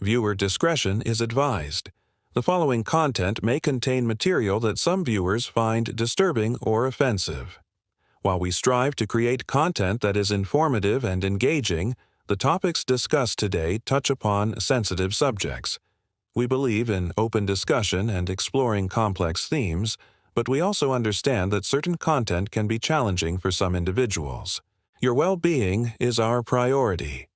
Viewer discretion is advised. The following content may contain material that some viewers find disturbing or offensive. While we strive to create content that is informative and engaging, the topics discussed today touch upon sensitive subjects. We believe in open discussion and exploring complex themes, but we also understand that certain content can be challenging for some individuals. Your well-being is our priority.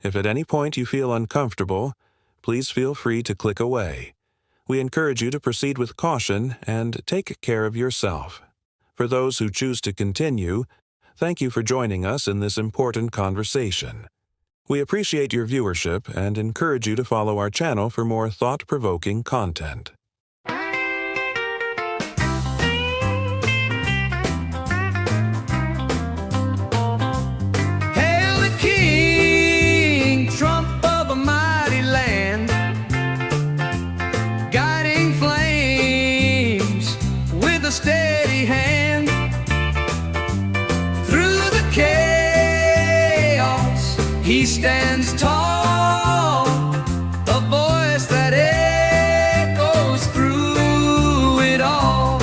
If at any point you feel uncomfortable, please feel free to click away. We encourage you to proceed with caution and take care of yourself. For those who choose to continue, thank you for joining us in this important conversation. We appreciate your viewership and encourage you to follow our channel for more thought-provoking content. Hail the King, Trump of a mighty land, guiding flames with a steady hand. Through the chaos, he stands tall, a voice that echoes through it all.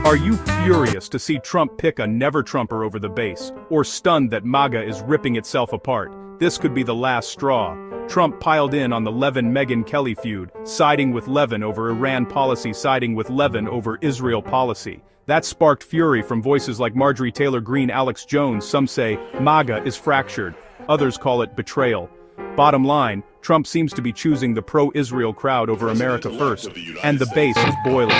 Are you furious to see Trump pick a never-Trumper over the base, or stunned that MAGA is ripping itself apart? This could be the last straw. Trump piled in on the Levin-Megyn Kelly feud, siding with Levin over Iran policy, siding with Levin over Israel policy. That sparked fury from voices like Marjorie Taylor Greene, Alex Jones. Some say MAGA is fractured. Others call it betrayal. Bottom line, Trump seems to be choosing the pro-Israel crowd over America first, and the base is boiling.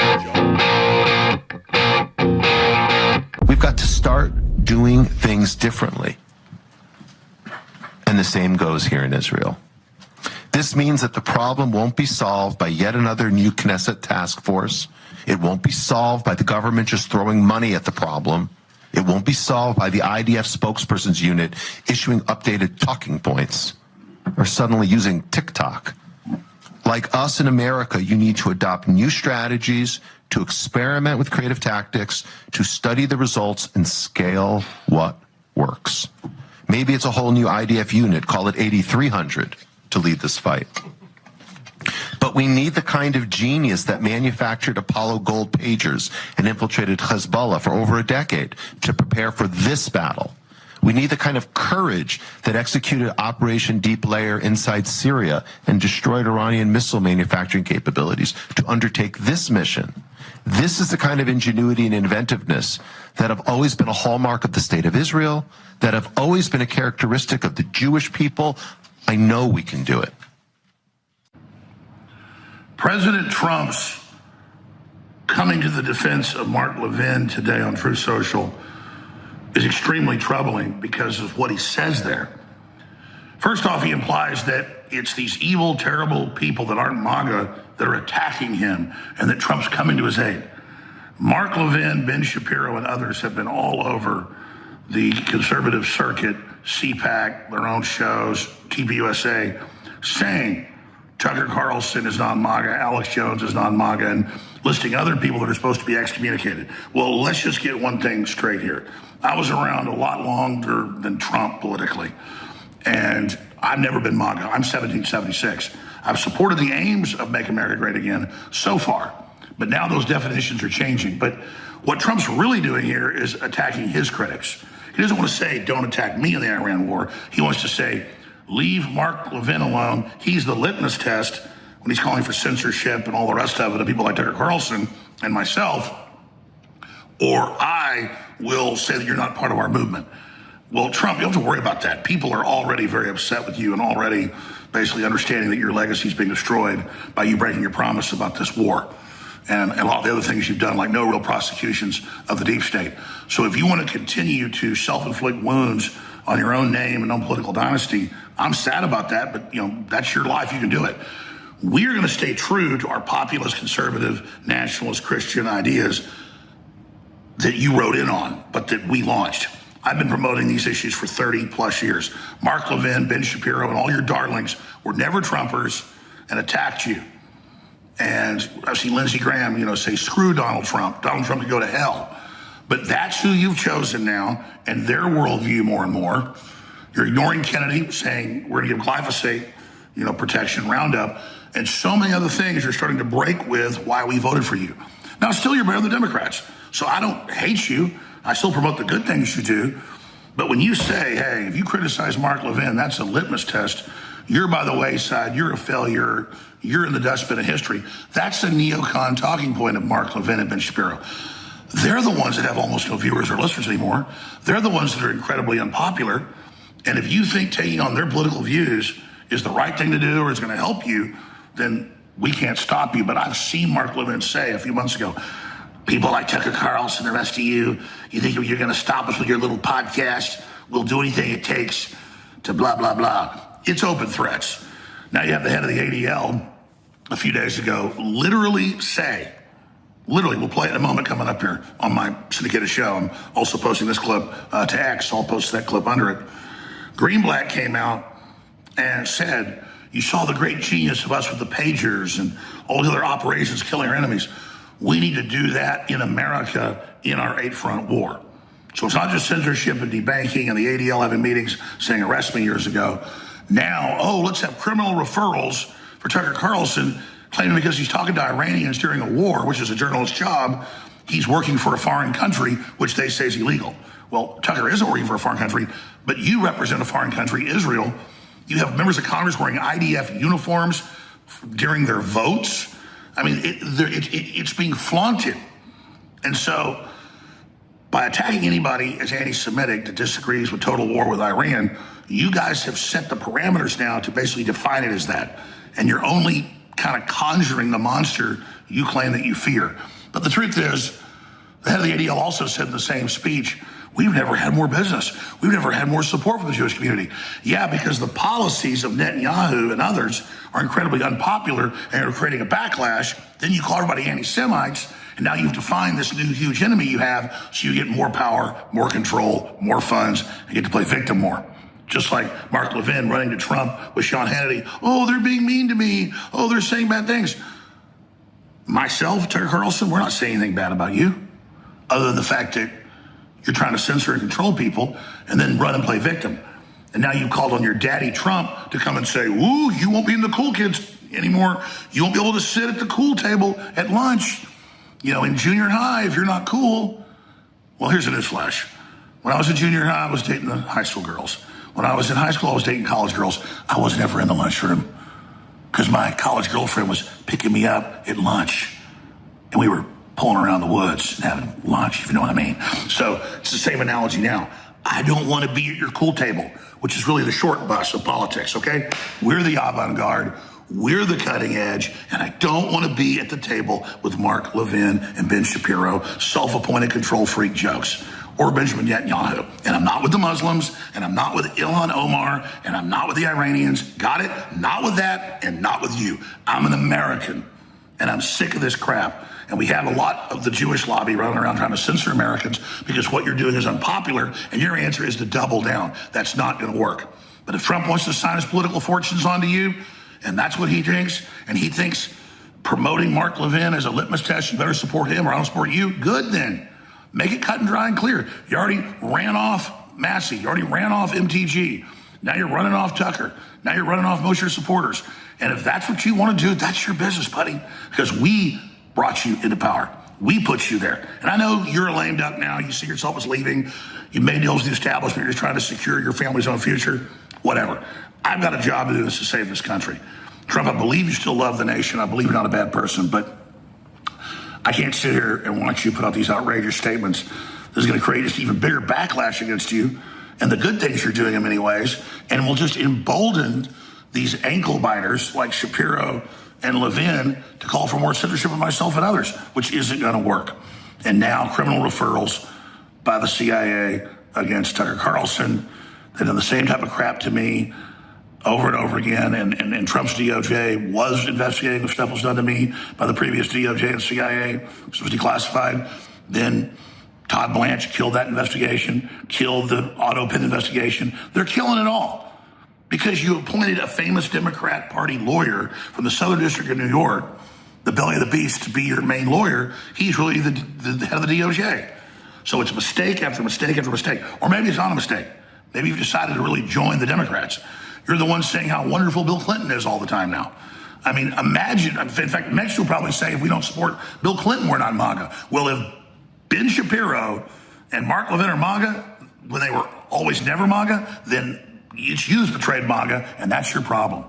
We've got to start doing things differently. And the same goes here in Israel. This means that the problem won't be solved by yet another new Knesset task force. It won't be solved by the government just throwing money at the problem. It won't be solved by the IDF spokesperson's unit issuing updated talking points or suddenly using TikTok. Like us in America, you need to adopt new strategies, to experiment with creative tactics, to study the results and scale what works. Maybe it's a whole new IDF unit, call it 8300, to lead this fight. But we need the kind of genius that manufactured Apollo gold pagers and infiltrated Hezbollah for over a decade to prepare for this battle. We need the kind of courage that executed Operation Deep Layer inside Syria and destroyed Iranian missile manufacturing capabilities to undertake this mission. This is the kind of ingenuity and inventiveness that have always been a hallmark of the State of Israel, that have always been a characteristic of the Jewish people. I know we can do it. President Trump's coming to the defense of Mark Levin today on Truth Social is extremely troubling because of what he says there. First off, he implies that it's these evil, terrible people that aren't MAGA that are attacking him and that Trump's coming to his aid. Mark Levin, Ben Shapiro, and others have been all over the conservative circuit, CPAC, their own shows, TPUSA, saying Tucker Carlson is non-MAGA, Alex Jones is non-MAGA, and listing other people that are supposed to be excommunicated. Well, let's just get one thing straight here. I was around a lot longer than Trump politically, and I've never been MAGA. I'm 1776. I've supported the aims of Make America Great Again so far, but now those definitions are changing. But what Trump's really doing here is attacking his critics. He doesn't want to say, don't attack me in the Iran war. He wants to say, leave Mark Levin alone. He's the litmus test when he's calling for censorship and all the rest of it of people like Tucker Carlson and myself, or I will say that you're not part of our movement. Well, Trump, you don't have to worry about that. People are already very upset with you and already basically understanding that your legacy is being destroyed by you breaking your promise about this war and a lot of the other things you've done, like no real prosecutions of the deep state. So if you want to continue to self-inflict wounds on your own name and own political dynasty, I'm sad about that, but that's your life. You can do it. We're going to stay true to our populist, conservative, nationalist, Christian ideas that you wrote in on, but that we launched. I've been promoting these issues for 30 plus years. Mark Levin, Ben Shapiro, and all your darlings were never Trumpers and attacked you. And I've seen Lindsey Graham, say, screw Donald Trump. Donald Trump could go to hell. But that's who you've chosen now, and their worldview more and more You're ignoring Kennedy, saying we're going to give glyphosate, protection, Roundup, and so many other things you're starting to break with why we voted for you. Now, still, you're better than the Democrats. So I don't hate you. I still promote the good things you do. But when you say, hey, if you criticize Mark Levin, that's a litmus test. You're by the wayside. You're a failure. You're in the dustbin of history. That's a neocon talking point of Mark Levin and Ben Shapiro. They're the ones that have almost no viewers or listeners anymore. They're the ones that are incredibly unpopular. And if you think taking on their political views is the right thing to do or is going to help you, then we can't stop you. But I've seen Mark Levin say a few months ago, people like Tucker Carlson, the rest of you think you're going to stop us with your little podcast? We'll do anything it takes to blah, blah, blah. It's open threats. Now you have the head of the ADL a few days ago literally, we'll play it in a moment coming up here on my syndicated show. I'm also posting this clip to X. I'll post that clip under it. Greenblatt came out and said, you saw the great genius of us with the pagers and all the other operations killing our enemies. We need to do that in America in our 8-front war. So it's not just censorship and debanking and the ADL having meetings saying arrest me years ago. Now, let's have criminal referrals for Tucker Carlson, claiming because he's talking to Iranians during a war, which is a journalist's job, he's working for a foreign country, which they say is illegal. Well, Tucker isn't working for a foreign country, but you represent a foreign country, Israel. You have members of Congress wearing IDF uniforms during their votes. I mean, it's being flaunted. And so by attacking anybody as anti-Semitic that disagrees with total war with Iran, you guys have set the parameters now to basically define it as that. And you're only kind of conjuring the monster you claim that you fear. But the truth is, the head of the ADL also said in the same speech, we've never had more business. We've never had more support from the Jewish community. Yeah, because the policies of Netanyahu and others are incredibly unpopular and are creating a backlash. Then you call everybody anti-Semites, and now you've defined this new huge enemy you have, so you get more power, more control, more funds, and get to play victim more. Just like Mark Levin running to Trump with Sean Hannity. Oh, they're being mean to me. Oh, they're saying bad things. Myself, Tucker Carlson, we're not saying anything bad about you, other than the fact that you're trying to censor and control people and then run and play victim. And now you've called on your daddy Trump to come and say, ooh, you won't be in the cool kids anymore. You won't be able to sit at the cool table at lunch, in junior high if you're not cool. Well, here's a newsflash. When I was in junior high, I was dating the high school girls. When I was in high school, I was dating college girls. I was never in the lunchroom because my college girlfriend was picking me up at lunch and we were pulling around the woods and having lunch, if you know what I mean. So it's the same analogy now. I don't want to be at your cool table, which is really the short bus of politics, okay? We're the avant-garde. We're the cutting edge, and I don't want to be at the table with Mark Levin and Ben Shapiro, self-appointed control freak jokes, or Benjamin Netanyahu. And I'm not with the Muslims, and I'm not with Ilhan Omar, and I'm not with the Iranians. Got it? Not with that, and not with you. I'm an American, and I'm sick of this crap. And we have a lot of the Jewish lobby running around trying to censor Americans because what you're doing is unpopular, and your answer is to double down. That's not going to work. But if Trump wants to sign his political fortunes onto you, and that's what he thinks, and he thinks promoting Mark Levin as a litmus test, you better support him or I don't support you, good then. Make it cut and dry and clear. You already ran off Massey. You already ran off MTG. Now you're running off Tucker. Now you're running off most of your supporters. And if that's what you want to do, that's your business, buddy, because we brought you into power. We put you there. And I know you're a lame duck now. You see yourself as leaving. You made deals with the establishment. You're just trying to secure your family's own future. Whatever. I've got a job to do this to save this country. Trump, I believe you still love the nation. I believe you're not a bad person, but I can't sit here and watch you put out these outrageous statements. This is going to create just even bigger backlash against you and the good things you're doing in many ways, and will just embolden these ankle biters like Shapiro and Levin to call for more censorship of myself and others, which isn't going to work. And now criminal referrals by the CIA against Tucker Carlson. They've done the same type of crap to me over and over again. And Trump's DOJ was investigating the stuff that was done to me by the previous DOJ and CIA, which was declassified. Then Todd Blanche killed that investigation, killed the auto pin investigation. They're killing it all because you appointed a famous Democrat Party lawyer from the Southern District of New York, the belly of the beast, to be your main lawyer. He's really the head of the DOJ. So it's mistake after mistake after mistake. Or maybe it's not a mistake. Maybe you've decided to really join the Democrats. You're the ones saying how wonderful Bill Clinton is all the time now. I mean, imagine, in fact, next you'll probably say if we don't support Bill Clinton, we're not MAGA. Well, if Ben Shapiro and Mark Levin are MAGA, when they were always never MAGA, then it's you that's betrayed MAGA, and that's your problem.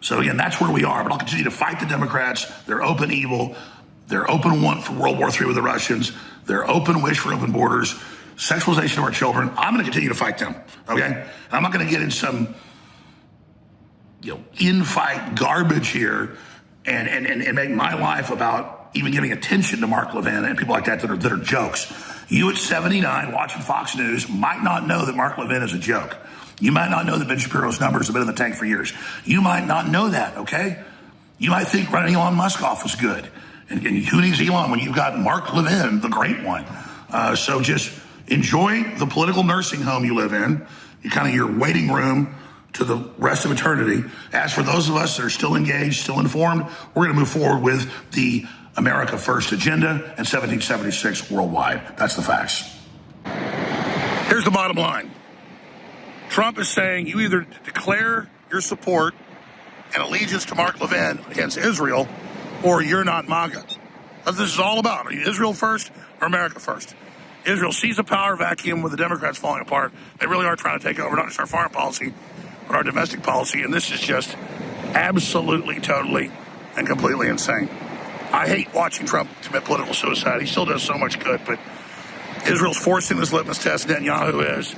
So again, that's where we are. But I'll continue to fight the Democrats, their open evil, their open want for World War III with the Russians, their open wish for open borders, sexualization of our children. I'm going to continue to fight them, okay? I'm not going to get in some in-fight garbage here and make my life about even giving attention to Mark Levin and people like that that are jokes. You at 79 watching Fox News might not know that Mark Levin is a joke. You might not know that Ben Shapiro's numbers have been in the tank for years. You might not know that, okay? You might think running Elon Musk off was good. And who needs Elon when you've got Mark Levin, the great one? So just enjoy the political nursing home you live in, kind of your waiting room to the rest of eternity. As for those of us that are still engaged, still informed, we're going to move forward with the America First agenda and 1776 worldwide. That's the facts. Here's the bottom line. Trump is saying you either declare your support and allegiance to Mark Levin against Israel, or you're not MAGA. That's what this is all about. Are you Israel first or America first? Israel sees a power vacuum with the Democrats falling apart. They really are trying to take over not just our foreign policy, but our domestic policy. And this is just absolutely, totally, and completely insane. I hate watching Trump commit political suicide. He still does so much good, but Israel's forcing this litmus test. Netanyahu is.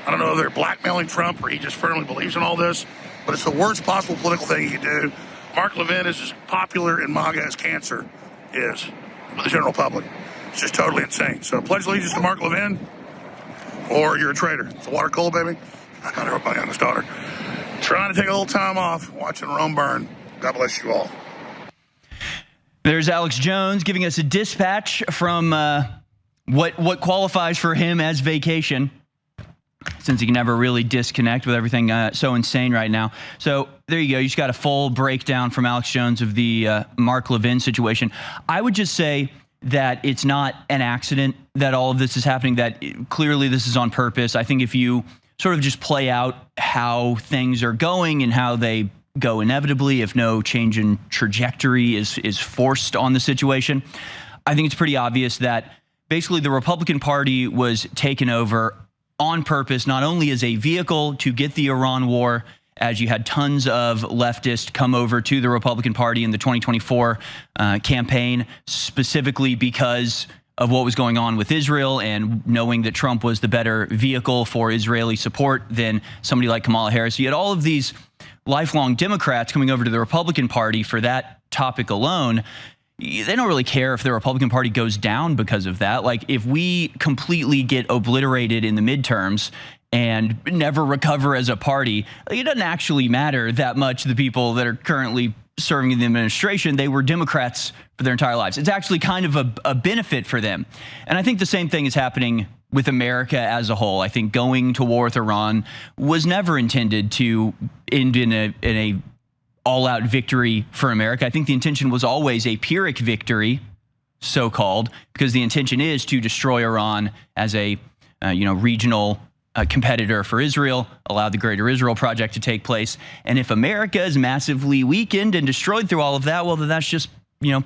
I don't know if they're blackmailing Trump or he just firmly believes in all this, but it's the worst possible political thing he can do. Mark Levin is as popular in MAGA as cancer is with the general public. It's just totally insane. So pledge allegiance to Mark Levin, or you're a traitor. It's a water cold, baby. I got everybody on his daughter. Trying to take a little time off, watching Rome burn. God bless you all. There's Alex Jones giving us a dispatch from what qualifies for him as vacation, since he can never really disconnect with everything so insane right now. So there you go. You just got a full breakdown from Alex Jones of the Mark Levin situation. I would just say that it's not an accident that all of this is happening, that clearly this is on purpose. I think if you sort of just play out how things are going and how they go inevitably, if no change in trajectory is forced on the situation, I think it's pretty obvious that basically the Republican Party was taken over on purpose, not only as a vehicle to get the Iran war, as you had tons of leftists come over to the Republican Party in the 2024 campaign, specifically because of what was going on with Israel and knowing that Trump was the better vehicle for Israeli support than somebody like Kamala Harris. You had all of these lifelong Democrats coming over to the Republican Party for that topic alone. They don't really care if the Republican Party goes down because of that. Like, if we completely get obliterated in the midterms and never recover as a party, it doesn't actually matter that much to the people that are currently serving in the administration. They were Democrats for their entire lives. It's actually kind of a benefit for them. And I think the same thing is happening with America as a whole. I think going to war with Iran was never intended to end in a all-out victory for America. I think the intention was always a Pyrrhic victory, so-called, because the intention is to destroy Iran as a regional competitor for Israel, allow the Greater Israel Project to take place. And if America is massively weakened and destroyed through all of that, well, then that's just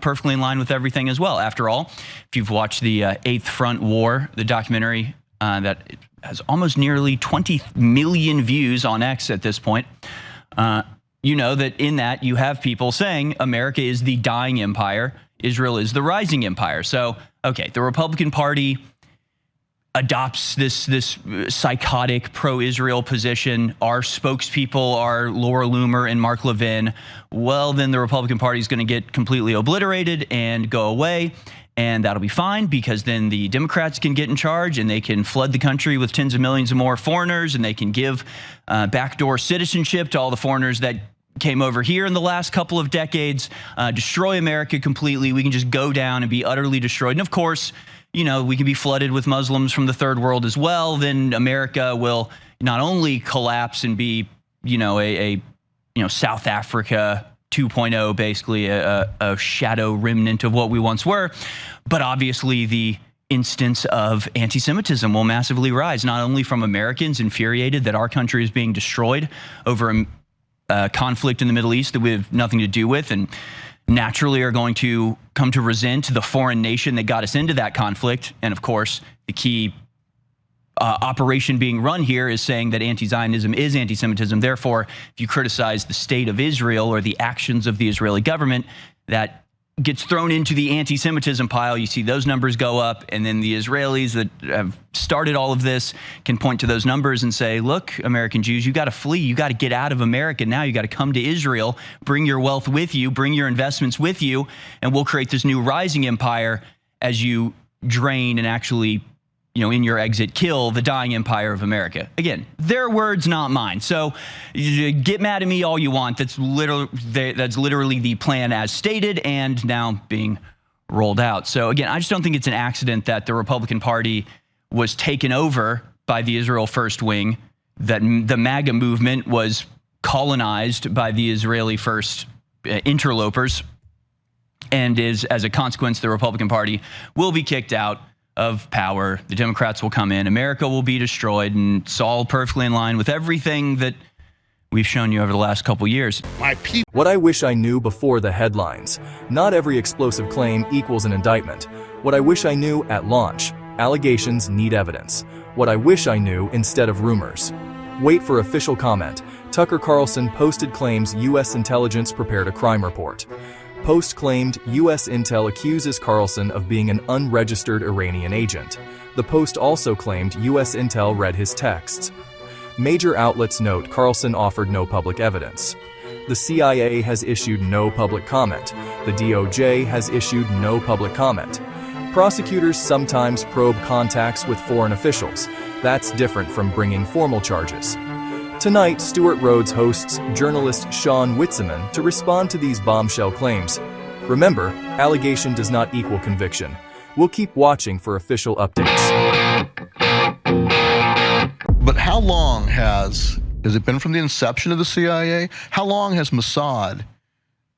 perfectly in line with everything as well. After all, if you've watched the Eighth Front War, the documentary that has almost nearly 20 million views on X at this point, you know that in that you have people saying America is the dying empire, Israel is the rising empire. So, okay, the Republican Party adopts this psychotic pro-Israel position. Our spokespeople are Laura Loomer and Mark Levin. Well, then the Republican Party is going to get completely obliterated and go away, and that'll be fine, because then the Democrats can get in charge and they can flood the country with tens of millions of more foreigners, and they can give backdoor citizenship to all the foreigners that came over here in the last couple of decades, destroy America completely. We can just go down and be utterly destroyed. And of course, we can be flooded with Muslims from the third world as well. Then America will not only collapse and be, a South Africa 2.0, basically a shadow remnant of what we once were, but obviously the instance of anti-Semitism will massively rise, not only from Americans infuriated that our country is being destroyed over a conflict in the Middle East that we have nothing to do with, and naturally are going to come to resent the foreign nation that got us into that conflict. And of course, the key operation being run here is saying that anti-Zionism is anti-Semitism. Therefore, if you criticize the state of Israel or the actions of the Israeli government, that gets thrown into the anti-Semitism pile. You see those numbers go up, and then the Israelis that have started all of this can point to those numbers and say, look, American Jews, you got to flee. You got to get out of America now. You got to come to Israel, bring your wealth with you, bring your investments with you, and we'll create this new rising empire as you drain and actually, in your exit, kill the dying empire of America. Again, their words, not mine. So get mad at me all you want. That's literally the plan as stated and now being rolled out. So again, I just don't think it's an accident that the Republican Party was taken over by the Israel First Wing, that the MAGA movement was colonized by the Israeli First interlopers, and is, as a consequence, the Republican Party will be kicked out of power. The Democrats will come in. America will be destroyed, and it's all perfectly in line with everything that we've shown you over the last couple years. What I wish I knew before the headlines. Not every explosive claim equals an indictment. What I wish I knew at launch. Allegations need evidence. What I wish I knew instead of rumors. Wait for official comment. Tucker Carlson posted claims U.S. intelligence prepared a crime report. Post claimed U.S. intel accuses Carlson of being an unregistered Iranian agent. The Post also claimed U.S. intel read his texts. Major outlets note Carlson offered no public evidence. The CIA has issued no public comment. The DOJ has issued no public comment. Prosecutors sometimes probe contacts with foreign officials. That's different from bringing formal charges. Tonight, Stuart Rhodes hosts journalist Sean Witzeman to respond to these bombshell claims. Remember, allegation does not equal conviction. We'll keep watching for official updates. But how long has it been from the inception of the CIA? How long has Mossad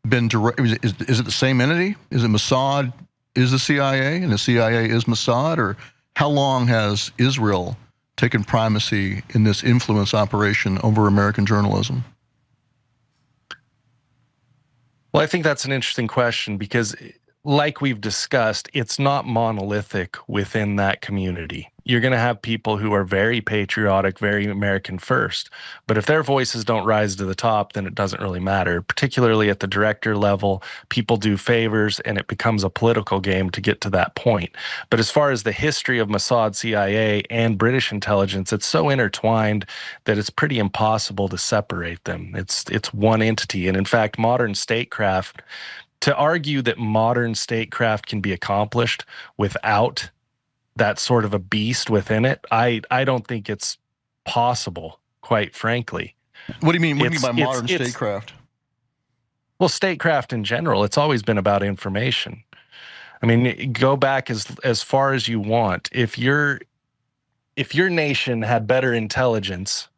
been is it the same entity? Is it Mossad is the CIA and the CIA is Mossad? Or how long has Israel taken primacy in this influence operation over American journalism? Well, I think that's an interesting question because, like we've discussed, it's not monolithic within that community. You're going to have people who are very patriotic, very American first. But if their voices don't rise to the top, then it doesn't really matter. Particularly at the director level, people do favors and it becomes a political game to get to that point. But as far as the history of Mossad, CIA, and British intelligence, it's so intertwined that it's pretty impossible to separate them. It's one entity. And in fact, modern statecraft, to argue that modern statecraft can be accomplished without that sort of a beast within it, I don't think it's possible, quite frankly. What do you mean? What do you mean by modern statecraft? Well, statecraft in general, it's always been about information. I mean, go back as far as you want. If your nation had better intelligence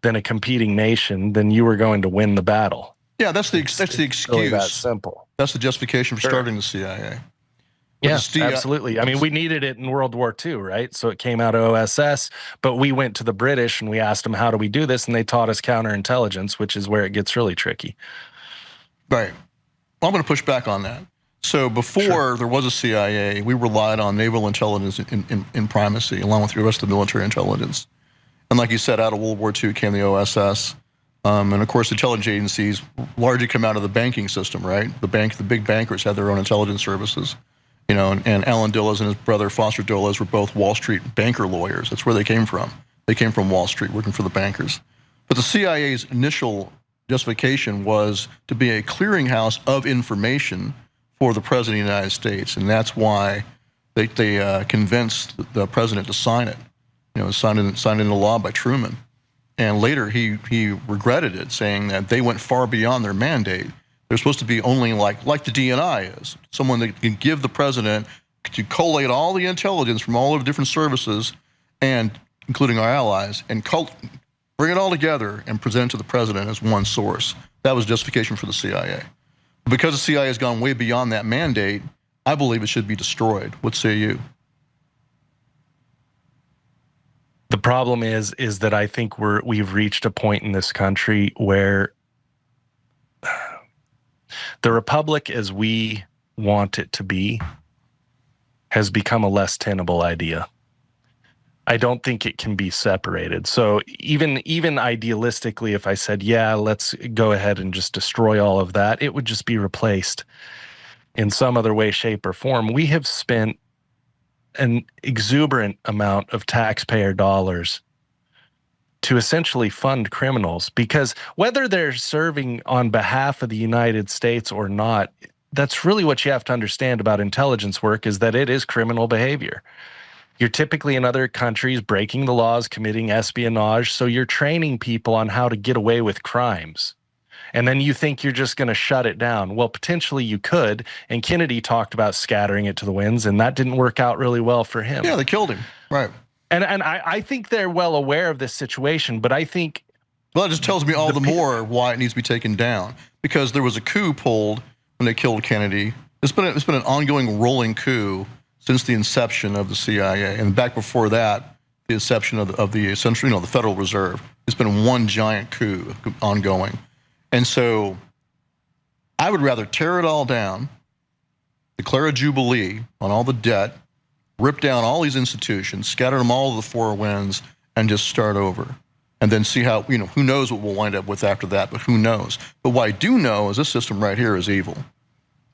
than a competing nation, then you were going to win the battle. Yeah, that's the excuse. Really that simple. That's the justification for starting the CIA. Yes, absolutely. I mean, we needed it in World War II, right? So it came out of OSS, but we went to the British and we asked them, how do we do this? And they taught us counterintelligence, which is where it gets really tricky. Right. Well, I'm going to push back on that. So before there was a CIA, we relied on naval intelligence in primacy, along with the rest of the military intelligence. And like you said, out of World War II came the OSS. And of course, intelligence agencies largely come out of the banking system, right? The big bankers had their own intelligence services. You know, and Alan Dulles and his brother Foster Dulles were both Wall Street banker lawyers. That's where they came from. They came from Wall Street, working for the bankers. But the CIA's initial justification was to be a clearinghouse of information for the President of the United States, and that's why they convinced the President to sign it. You know, signed into law by Truman. And later he regretted it, saying that they went far beyond their mandate. They're supposed to be only like the DNI is, someone that can give the president to collate all the intelligence from all of the different services, and including our allies, and bring it all together and present it to the president as one source. That was justification for the CIA. Because the CIA has gone way beyond that mandate, I believe it should be destroyed. What say you? The problem is that I think we've reached a point in this country where the republic as we want it to be has become a less tenable idea. I don't think it can be separated. So even idealistically, if I said, yeah, let's go ahead and just destroy all of that, it would just be replaced in some other way, shape, or form. We have spent an exuberant amount of taxpayer dollars to essentially fund criminals, because whether they're serving on behalf of the United States or not, that's really what you have to understand about intelligence work, is that it is criminal behavior. You're typically in other countries breaking the laws, committing espionage, so you're training people on how to get away with crimes. And then you think you're just going to shut it down. Well, potentially you could, and Kennedy talked about scattering it to the winds, and that didn't work out really well for him. Yeah, they killed him. Right. And I think they're well aware of this situation, but I think... Well, it just tells me all the more why it needs to be taken down, because there was a coup pulled when they killed Kennedy. It's been an ongoing rolling coup since the inception of the CIA, and back before that, the inception of the essentially, the Federal Reserve. It's been one giant coup ongoing, and so I would rather tear it all down, declare a jubilee on all the debt, rip down all these institutions, scatter them all to the four winds, and just start over. And then see how, who knows what we'll wind up with after that, but who knows. But what I do know is this system right here is evil.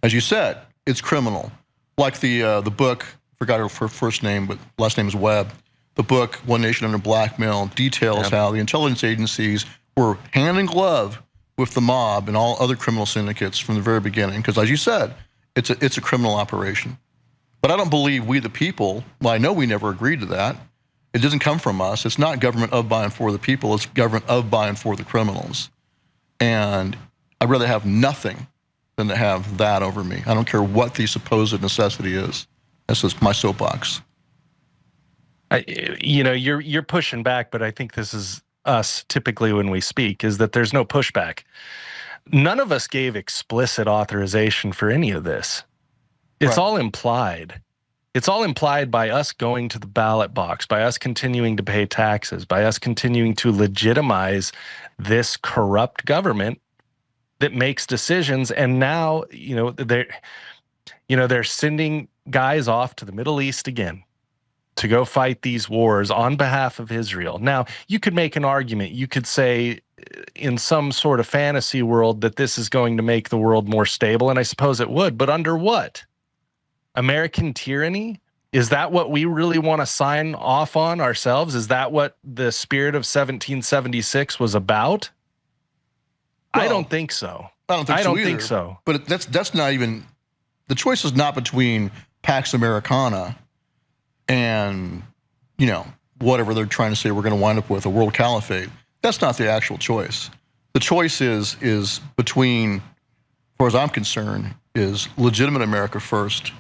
As you said, it's criminal. Like the book, forgot her first name, but last name is Webb. The book, One Nation Under Blackmail, details how the intelligence agencies were hand in glove with the mob and all other criminal syndicates from the very beginning. Because as you said, it's a criminal operation. But I don't believe we the people, well, I know we never agreed to that. It doesn't come from us. It's not government of, by, and for the people. It's government of, by, and for the criminals. And I'd rather have nothing than to have that over me. I don't care what the supposed necessity is. That's just my soapbox. You're pushing back, but I think this is us typically when we speak, is that there's no pushback. None of us gave explicit authorization for any of this. It's all implied. It's all implied by us going to the ballot box, by us continuing to pay taxes, by us continuing to legitimize this corrupt government that makes decisions. And now, they're sending guys off to the Middle East again to go fight these wars on behalf of Israel. Now, you could make an argument. You could say in some sort of fantasy world that this is going to make the world more stable, and I suppose it would, but under what? American tyranny? Is that what we really want to sign off on ourselves? Is that what the spirit of 1776 was about? Well, I don't think so. I don't think so. But that's not even, the choice is not between Pax Americana and, whatever they're trying to say we're going to wind up with, a world caliphate. That's not the actual choice. The choice is between, as far as I'm concerned, is legitimate America first,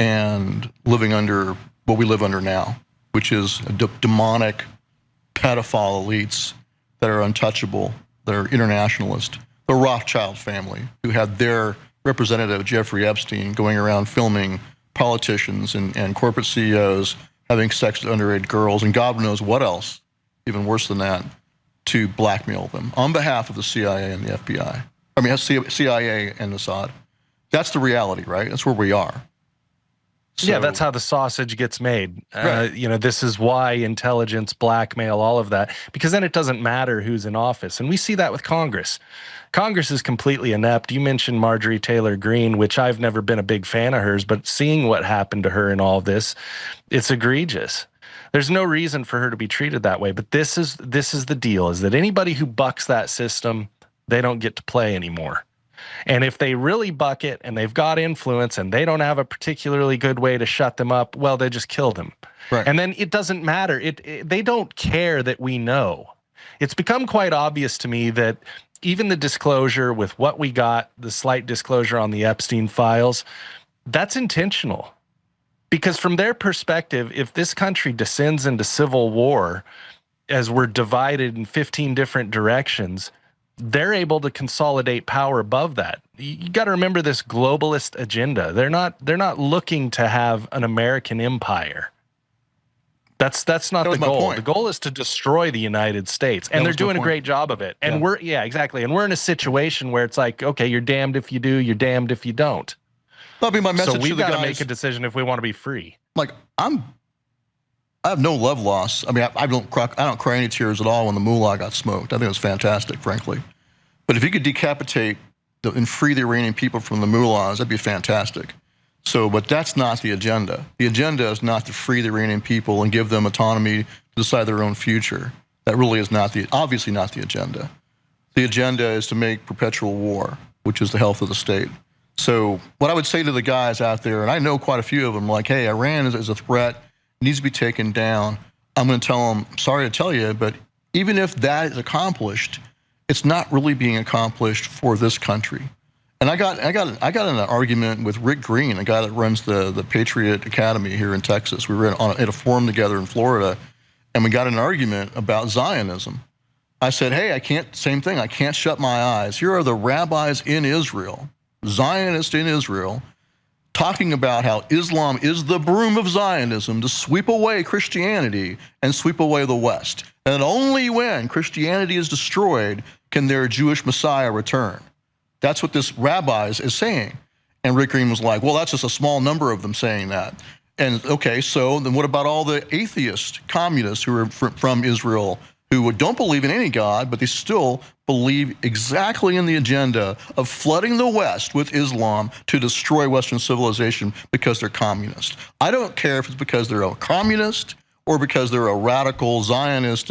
and living under what we live under now, which is demonic pedophile elites that are untouchable, that are internationalist. The Rothschild family, who had their representative, Jeffrey Epstein, going around filming politicians and corporate CEOs having sex with underage girls, and God knows what else, even worse than that, to blackmail them on behalf of the CIA and the FBI. I mean, CIA and Mossad. That's the reality, right? That's where we are. So, yeah, that's how the sausage gets made. Right. This is why intelligence, blackmail, all of that, because then it doesn't matter who's in office. And we see that with Congress. Congress is completely inept. You mentioned Marjorie Taylor Greene, which I've never been a big fan of hers, but seeing what happened to her in all this, it's egregious. There's no reason for her to be treated that way. But this is the deal, is that anybody who bucks that system, they don't get to play anymore. And if they really buck it and they've got influence and they don't have a particularly good way to shut them up, well, they just kill them. Right. And then it doesn't matter. They don't care that we know. It's become quite obvious to me that even the disclosure with what we got, the slight disclosure on the Epstein files, that's intentional. Because from their perspective, if this country descends into civil war, as we're divided in 15 different directions, they're able to consolidate power above that. You got to remember this globalist agenda. They're not looking to have an American empire. That's not That the was my goal. point. The goal is to destroy the United States, and That they're was my doing a point. great job of it. And Yeah. exactly. And we're in a situation where it's like, okay, you're damned if you do, you're damned if you don't. That'll be my So message to we've the got to guys. make a decision if we want to be free. Like, I have no love loss. I mean, I don't cry any tears at all when the mullah got smoked. I think it was fantastic, frankly. But if you could decapitate and free the Iranian people from the mullahs, that'd be fantastic. So, but that's not the agenda. The agenda is not to free the Iranian people and give them autonomy to decide their own future. That really is obviously not the agenda. The agenda is to make perpetual war, which is the health of the state. So what I would say to the guys out there, and I know quite a few of them, like, hey, Iran is a threat, needs to be taken down. I'm going to tell them, sorry to tell you, but even if that is accomplished, it's not really being accomplished for this country. And I got in an argument with Rick Green, a guy that runs the Patriot Academy here in Texas. We were at a forum together in Florida, and we got in an argument about Zionism. I said, hey, I can't shut my eyes. Here are the rabbis in Israel, Zionists in Israel, talking about how Islam is the broom of Zionism to sweep away Christianity and sweep away the West. And only when Christianity is destroyed can their Jewish Messiah return. That's what this rabbi is saying. And Rick Green was like, well, that's just a small number of them saying that. And okay, so then what about all the atheist communists who are from Israel who don't believe in any God, but they still believe exactly in the agenda of flooding the West with Islam to destroy Western civilization because they're communist? I don't care if it's because they're a communist or because they're a radical Zionist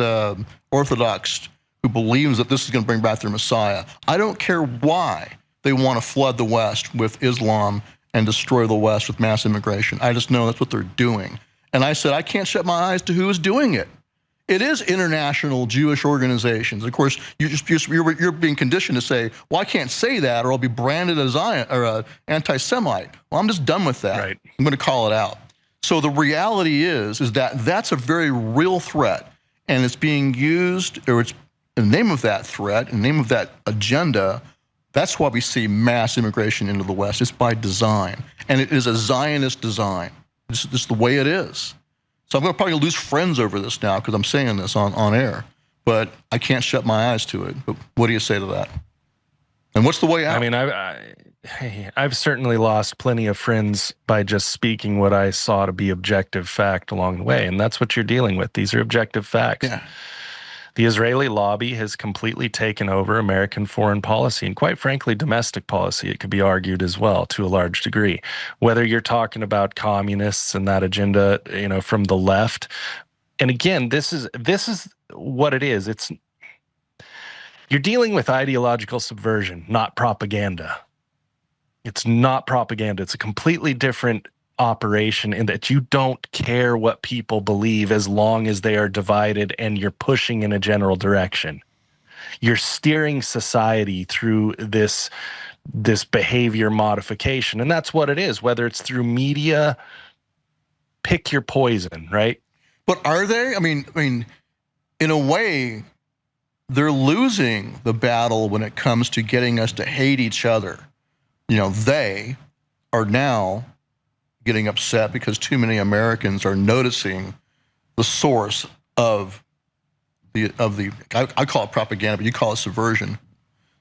Orthodox who believes that this is going to bring back their Messiah. I don't care why they want to flood the West with Islam and destroy the West with mass immigration. I just know that's what they're doing. And I said, I can't shut my eyes to who is doing it. It is international Jewish organizations. Of course, you're being conditioned to say, well, I can't say that or I'll be branded as an anti-Semite. Well, I'm just done with that. Right. I'm going to call it out. So the reality is that that's a very real threat, and it's being used, or it's in the name of that threat, in the name of that agenda. That's why we see mass immigration into the West. It's by design, and it is a Zionist design. It's just the way it is. So I'm going to probably lose friends over this now because I'm saying this on air, but I can't shut my eyes to it. But what do you say to that? And what's the way out? I mean, I've certainly lost plenty of friends by just speaking what I saw to be objective fact along the way, and that's what you're dealing with. These are objective facts. Yeah. The Israeli lobby has completely taken over American foreign policy and, quite frankly, domestic policy, it could be argued as well to a large degree. Whether you're talking about communists and that agenda, from the left. And again, this is what it is. You're dealing with ideological subversion, not propaganda. It's not propaganda. It's a completely different operation in that you don't care what people believe as long as they are divided and you're pushing in a general direction. You're steering society through this behavior modification, and that's what it is, whether it's through media. Pick your poison, right? But are they? I mean, in a way, they're losing the battle when it comes to getting us to hate each other. They are now getting upset because too many Americans are noticing the source of the I call it propaganda, but you call it subversion.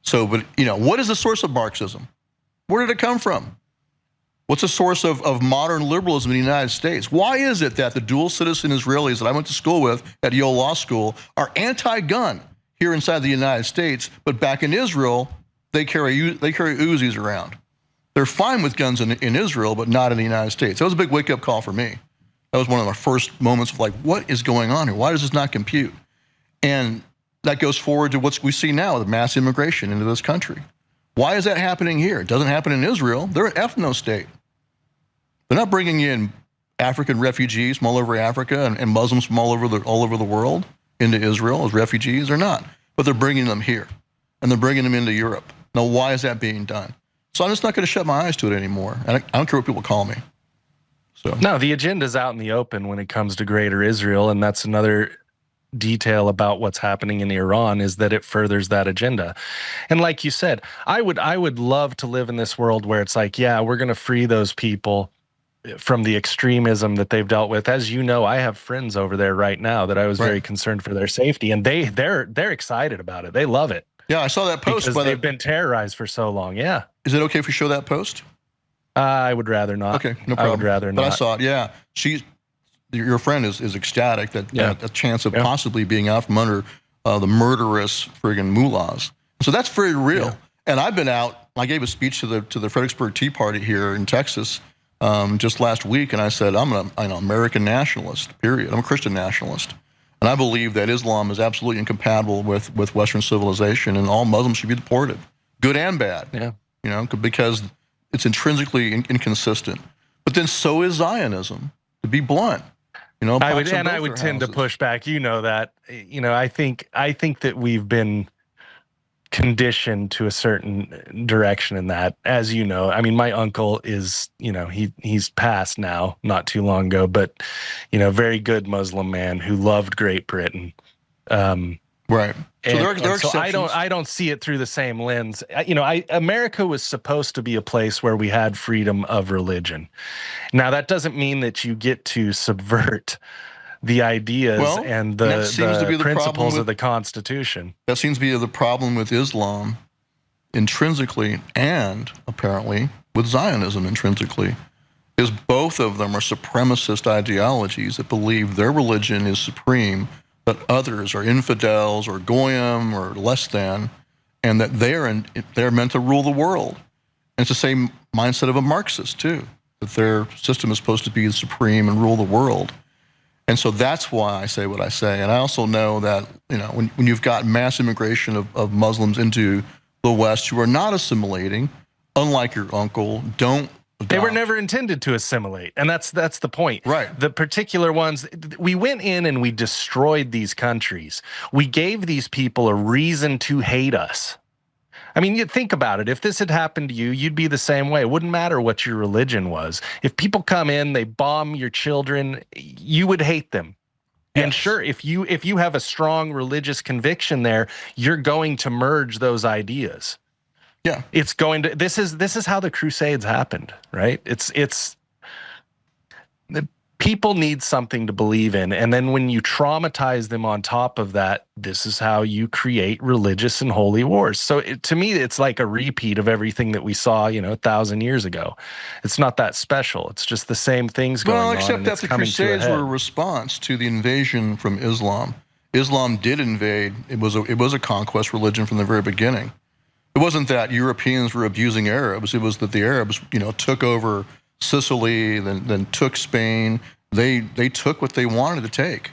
So, but what is the source of Marxism? Where did it come from? What's the source of modern liberalism in the United States? Why is it that the dual citizen Israelis that I went to school with at Yale Law School are anti-gun here inside the United States, but back in Israel, they carry Uzis around? They're fine with guns in Israel, but not in the United States. That was a big wake-up call for me. That was one of my first moments of like, what is going on here? Why does this not compute? And that goes forward to what we see now, the mass immigration into this country. Why is that happening here? It doesn't happen in Israel. They're an ethno state. They're not bringing in African refugees from all over Africa and Muslims from all over the world into Israel as refugees. They're not, but they're bringing them here, and they're bringing them into Europe. Now, why is that being done? So I'm just not going to shut my eyes to it anymore. And I don't care what people call me. So no, the agenda's out in the open when it comes to Greater Israel, and that's another detail about what's happening in Iran is that it furthers that agenda. And like you said, I would love to live in this world where it's like, yeah, we're going to free those people, from the extremism that they've dealt with. As you know, I have friends over there right now that I was very concerned for their safety, and they're excited about it. They love it. Yeah, I saw that post. Because they've been terrorized for so long. Yeah. Is it okay if we show that post? I would rather not. Okay, no problem. I would rather not. But I saw it. Yeah, your friend is ecstatic that a chance of possibly being out from under the murderous friggin' mullahs. So that's very real. Yeah. And I've been out. I gave a speech to the Fredericksburg Tea Party here in Texas just last week, and I said I'm an American nationalist. Period. I'm a Christian nationalist, and I believe that Islam is absolutely incompatible with Western civilization, and all Muslims should be deported, good and bad. Yeah. You know, because it's intrinsically inconsistent. But then so is Zionism, to be blunt. You know, I would tend to push back. You know that. You know, I think that we've been conditioned to a certain direction in that. As you know, I mean, my uncle is, you know, he's passed now, not too long ago, but you know, very good Muslim man who loved Great Britain. Right. So there are so I don't see it through the same lens. You know, America was supposed to be a place where we had freedom of religion. Now that doesn't mean that you get to subvert the ideas and the principles of the Constitution. That seems to be the problem with Islam intrinsically, and apparently with Zionism intrinsically, is both of them are supremacist ideologies that believe their religion is supreme, that others are infidels or goyim or less than, and that they're meant to rule the world. And it's the same mindset of a Marxist too, that their system is supposed to be supreme and rule the world. And so that's why I say what I say. And I also know that, you know, when you've got mass immigration of Muslims into the West who are not assimilating, unlike your uncle, they were never intended to assimilate, and that's the point. Right. The particular ones, we went in and we destroyed these countries. We gave these people a reason to hate us. I mean, you think about it. If this had happened to you, you'd be the same way. It wouldn't matter what your religion was. If people come in, they bomb your children, you would hate them. Yes. And sure, if you have a strong religious conviction there, you're going to merge those ideas. Yeah, it's going to. This is how the Crusades happened, right? It's the people need something to believe in, and then when you traumatize them on top of that, this is how you create religious and holy wars. So to me, it's like a repeat of everything that we saw, 1,000 years ago. It's not that special. It's just the same things going on. Well, except that the Crusades were a response to the invasion from Islam. Islam did invade. It was a conquest religion from the very beginning. It wasn't that Europeans were abusing Arabs. It was that the Arabs, took over Sicily, then took Spain. They took what they wanted to take,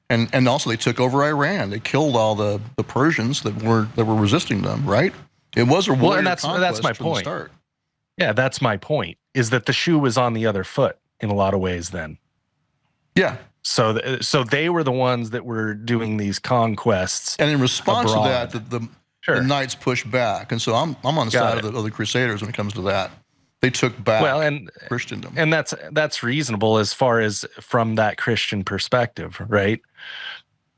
and also they took over Iran. They killed all the Persians that were resisting them. Right? It was a warrior conquest that's my from point. The start. Yeah, that's my point. Is that the shoe was on the other foot in a lot of ways then. Yeah. So they were the ones that were doing these conquests, and in response abroad. to that, the Knights pushed back, and so I'm on the side of the Crusaders when it comes to that. They took back Christendom, and that's reasonable as far as from that Christian perspective, right?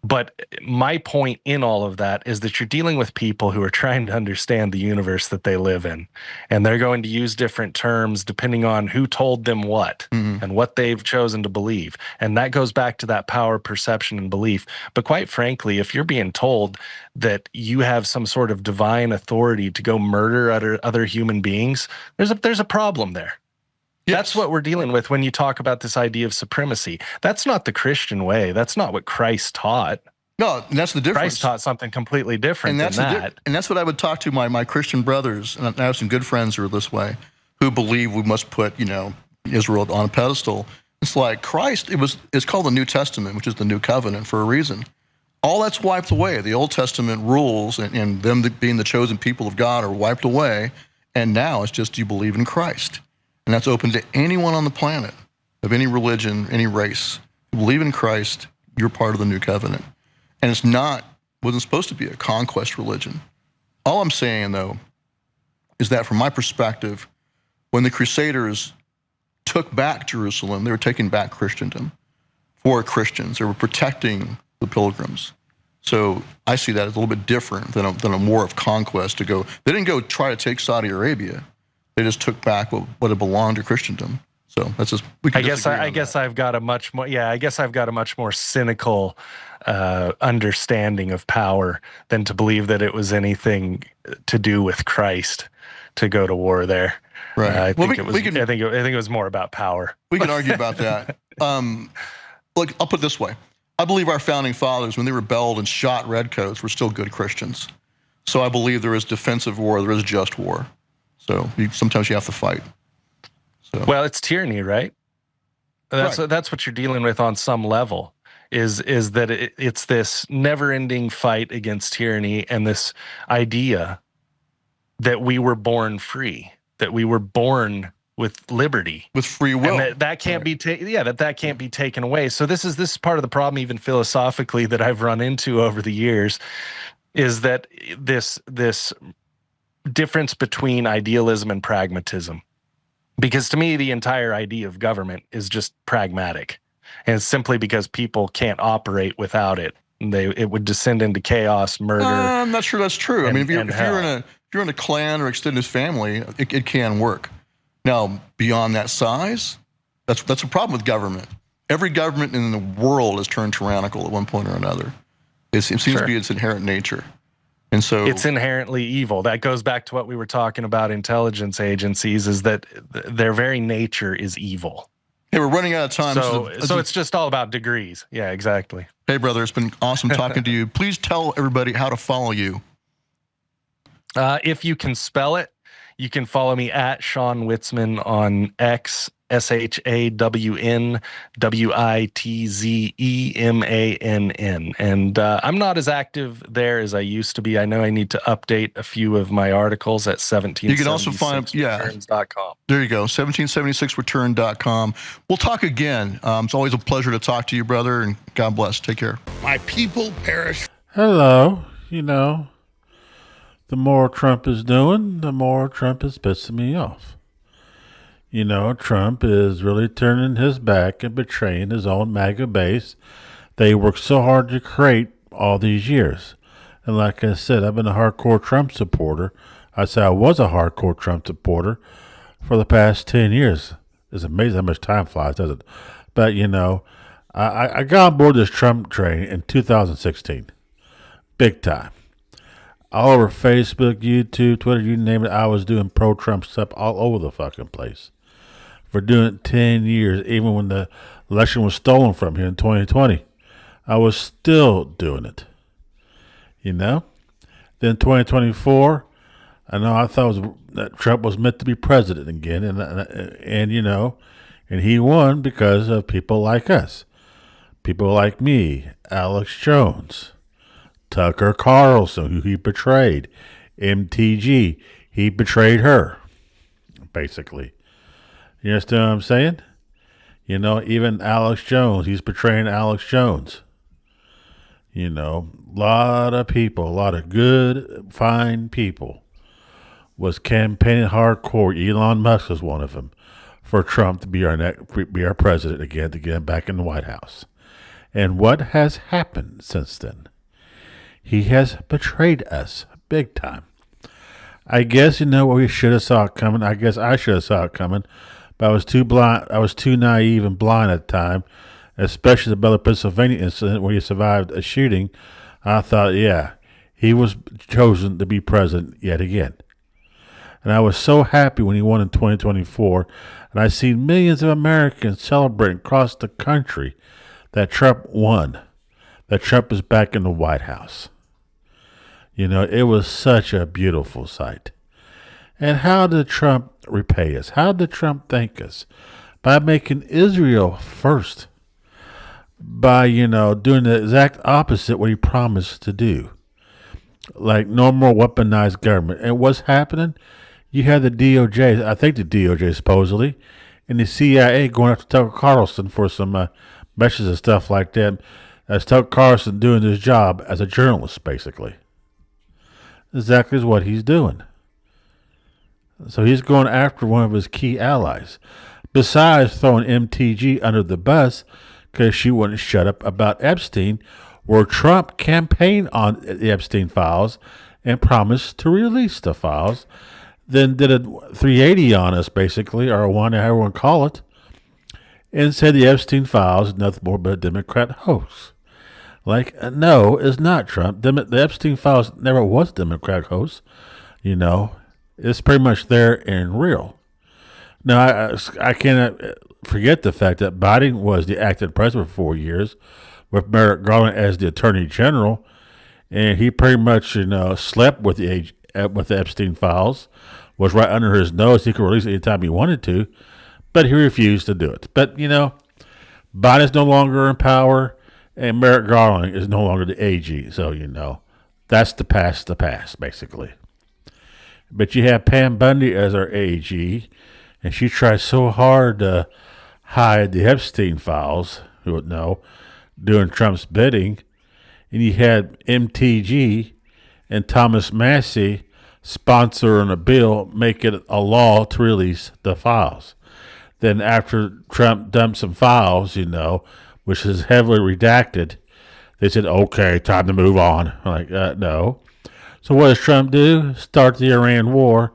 But my point in all of that is that you're dealing with people who are trying to understand the universe that they live in, and they're going to use different terms depending on who told them what and what they've chosen to believe. And that goes back to that power, perception, and belief. But quite frankly, if you're being told that you have some sort of divine authority to go murder other human beings, there's a problem there. Yes. That's what we're dealing with when you talk about this idea of supremacy. That's not the Christian way. That's not what Christ taught. No, and that's the difference. Christ taught something completely different than that. And that's what I would talk to my Christian brothers, and I have some good friends who are this way, who believe we must put, Israel on a pedestal. It's like Christ, it's called the New Testament, which is the New Covenant for a reason. All that's wiped away. The Old Testament rules and them being the chosen people of God are wiped away, and now it's just you believe in Christ. And that's open to anyone on the planet, of any religion, any race. You believe in Christ, you're part of the New Covenant. And wasn't supposed to be a conquest religion. All I'm saying, though, is that from my perspective, when the Crusaders took back Jerusalem, they were taking back Christendom for Christians. They were protecting the pilgrims. So I see that as a little bit different than a war of conquest to go. They didn't go try to take Saudi Arabia. They just took back what had belonged to Christendom. So that's just, we can I guess disagree I on guess that. I've got a much more I guess I've got a much more cynical understanding of power than to believe that it was anything to do with Christ to go to war there. Right. I Well, think it was. I think it was more about power. We can argue about that. Look, I'll put it this way. I believe our founding fathers, when they rebelled and shot redcoats, were still good Christians. So I believe there is defensive war, there is just war. So sometimes you have to fight. So. Well, it's tyranny, right? That's what you're dealing with on some level. Is that it's this never-ending fight against tyranny and this idea that we were born free, that we were born with liberty, with free will, and that can't be that can't be taken away. So this is part of the problem, even philosophically, that I've run into over the years, is that this difference between idealism and pragmatism. Because to me, the entire idea of government is just pragmatic, and it's simply because people can't operate without it. It would descend into chaos, murder. I'm not sure that's true. I mean, if you're in a clan or extended family, it can work. Now, beyond that size, that's a problem with government. Every government in the world has turned tyrannical at one point or another. It seems to be its inherent nature. And so it's inherently evil. That goes back to what we were talking about intelligence agencies, is that their very nature is evil. Hey, we're running out of time. So it's just all about degrees. Yeah, exactly. Hey, brother, it's been awesome talking to you. Please tell everybody how to follow you. If you can spell it, you can follow me at Sean Witzman on X, ShawnWitzmann. And I'm not as active there as I used to be. I know I need to update a few of my articles at 1776returns.com. You can also find, there you go, 1776return.com. We'll talk again. It's always a pleasure to talk to you, brother, and God bless. Take care. My people perish. Hello. You know, the more Trump is doing, the more Trump is pissing me off. You know, Trump is really turning his back and betraying his own MAGA base they worked so hard to create all these years. And like I said, I've been a hardcore Trump supporter. I said I was a hardcore Trump supporter for the past 10 years. It's amazing how much time flies, doesn't it? But, you know, I got on board this Trump train in 2016. Big time. All over Facebook, YouTube, Twitter, you name it, I was doing pro-Trump stuff all over the fucking place. For doing it 10 years, even when the election was stolen from here in 2020. I was still doing it. You know? Then 2024, I thought that Trump was meant to be president again, and you know, and he won because of people like us. People like me, Alex Jones, Tucker Carlson, who he betrayed, MTG, he betrayed her, basically. You understand what I'm saying? You know, even Alex Jones, he's betraying Alex Jones. You know, a lot of people, a lot of good, fine people was campaigning hardcore. Elon Musk was one of them, for Trump to be our president again, to get him back in the White House. And what has happened since then? He has betrayed us big time. I guess, you know, we should have saw it coming. I guess I should have saw it coming. But I was too blind. I was too naive and blind at the time, especially the Bella, Pennsylvania incident where he survived a shooting. I thought, yeah, he was chosen to be president yet again. And I was so happy when he won in 2024. And I see millions of Americans celebrating across the country that Trump won, that Trump is back in the White House. You know, it was such a beautiful sight. And how did Trump repay us? How did Trump thank us? By making Israel first. By, you know, doing the exact opposite what he promised to do. Like no more weaponized government. And what's happening? You had the DOJ, I think the DOJ supposedly, and the CIA going after Tucker Carlson for some messages and stuff like that. As Tucker Carlson doing his job as a journalist, basically. Exactly is what he's doing. So he's going after one of his key allies. Besides throwing MTG under the bus because she wouldn't shut up about Epstein, where Trump campaigned on the Epstein files and promised to release the files, then did a 380 on us, basically, or however you want to call it, and said the Epstein files is nothing more but a Democrat hoax. No, it's not, Trump. The Epstein files never was a Democrat hoax. It's pretty much there and real. Now, I cannot forget the fact that Biden was the acting president for 4 years with Merrick Garland as the attorney general, and he pretty much, slept with the Epstein files, was right under his nose. He could release it anytime he wanted to, but he refused to do it. But, Biden's no longer in power, and Merrick Garland is no longer the AG. So, that's the past, basically. But you have Pam Bundy as our AG, and she tried so hard to hide the Epstein files, doing Trump's bidding. And you had MTG and Thomas Massey sponsoring a bill, make it a law to release the files. Then after Trump dumped some files, which is heavily redacted, they said, okay, time to move on. I'm like, no. So what does Trump do? Start the Iran war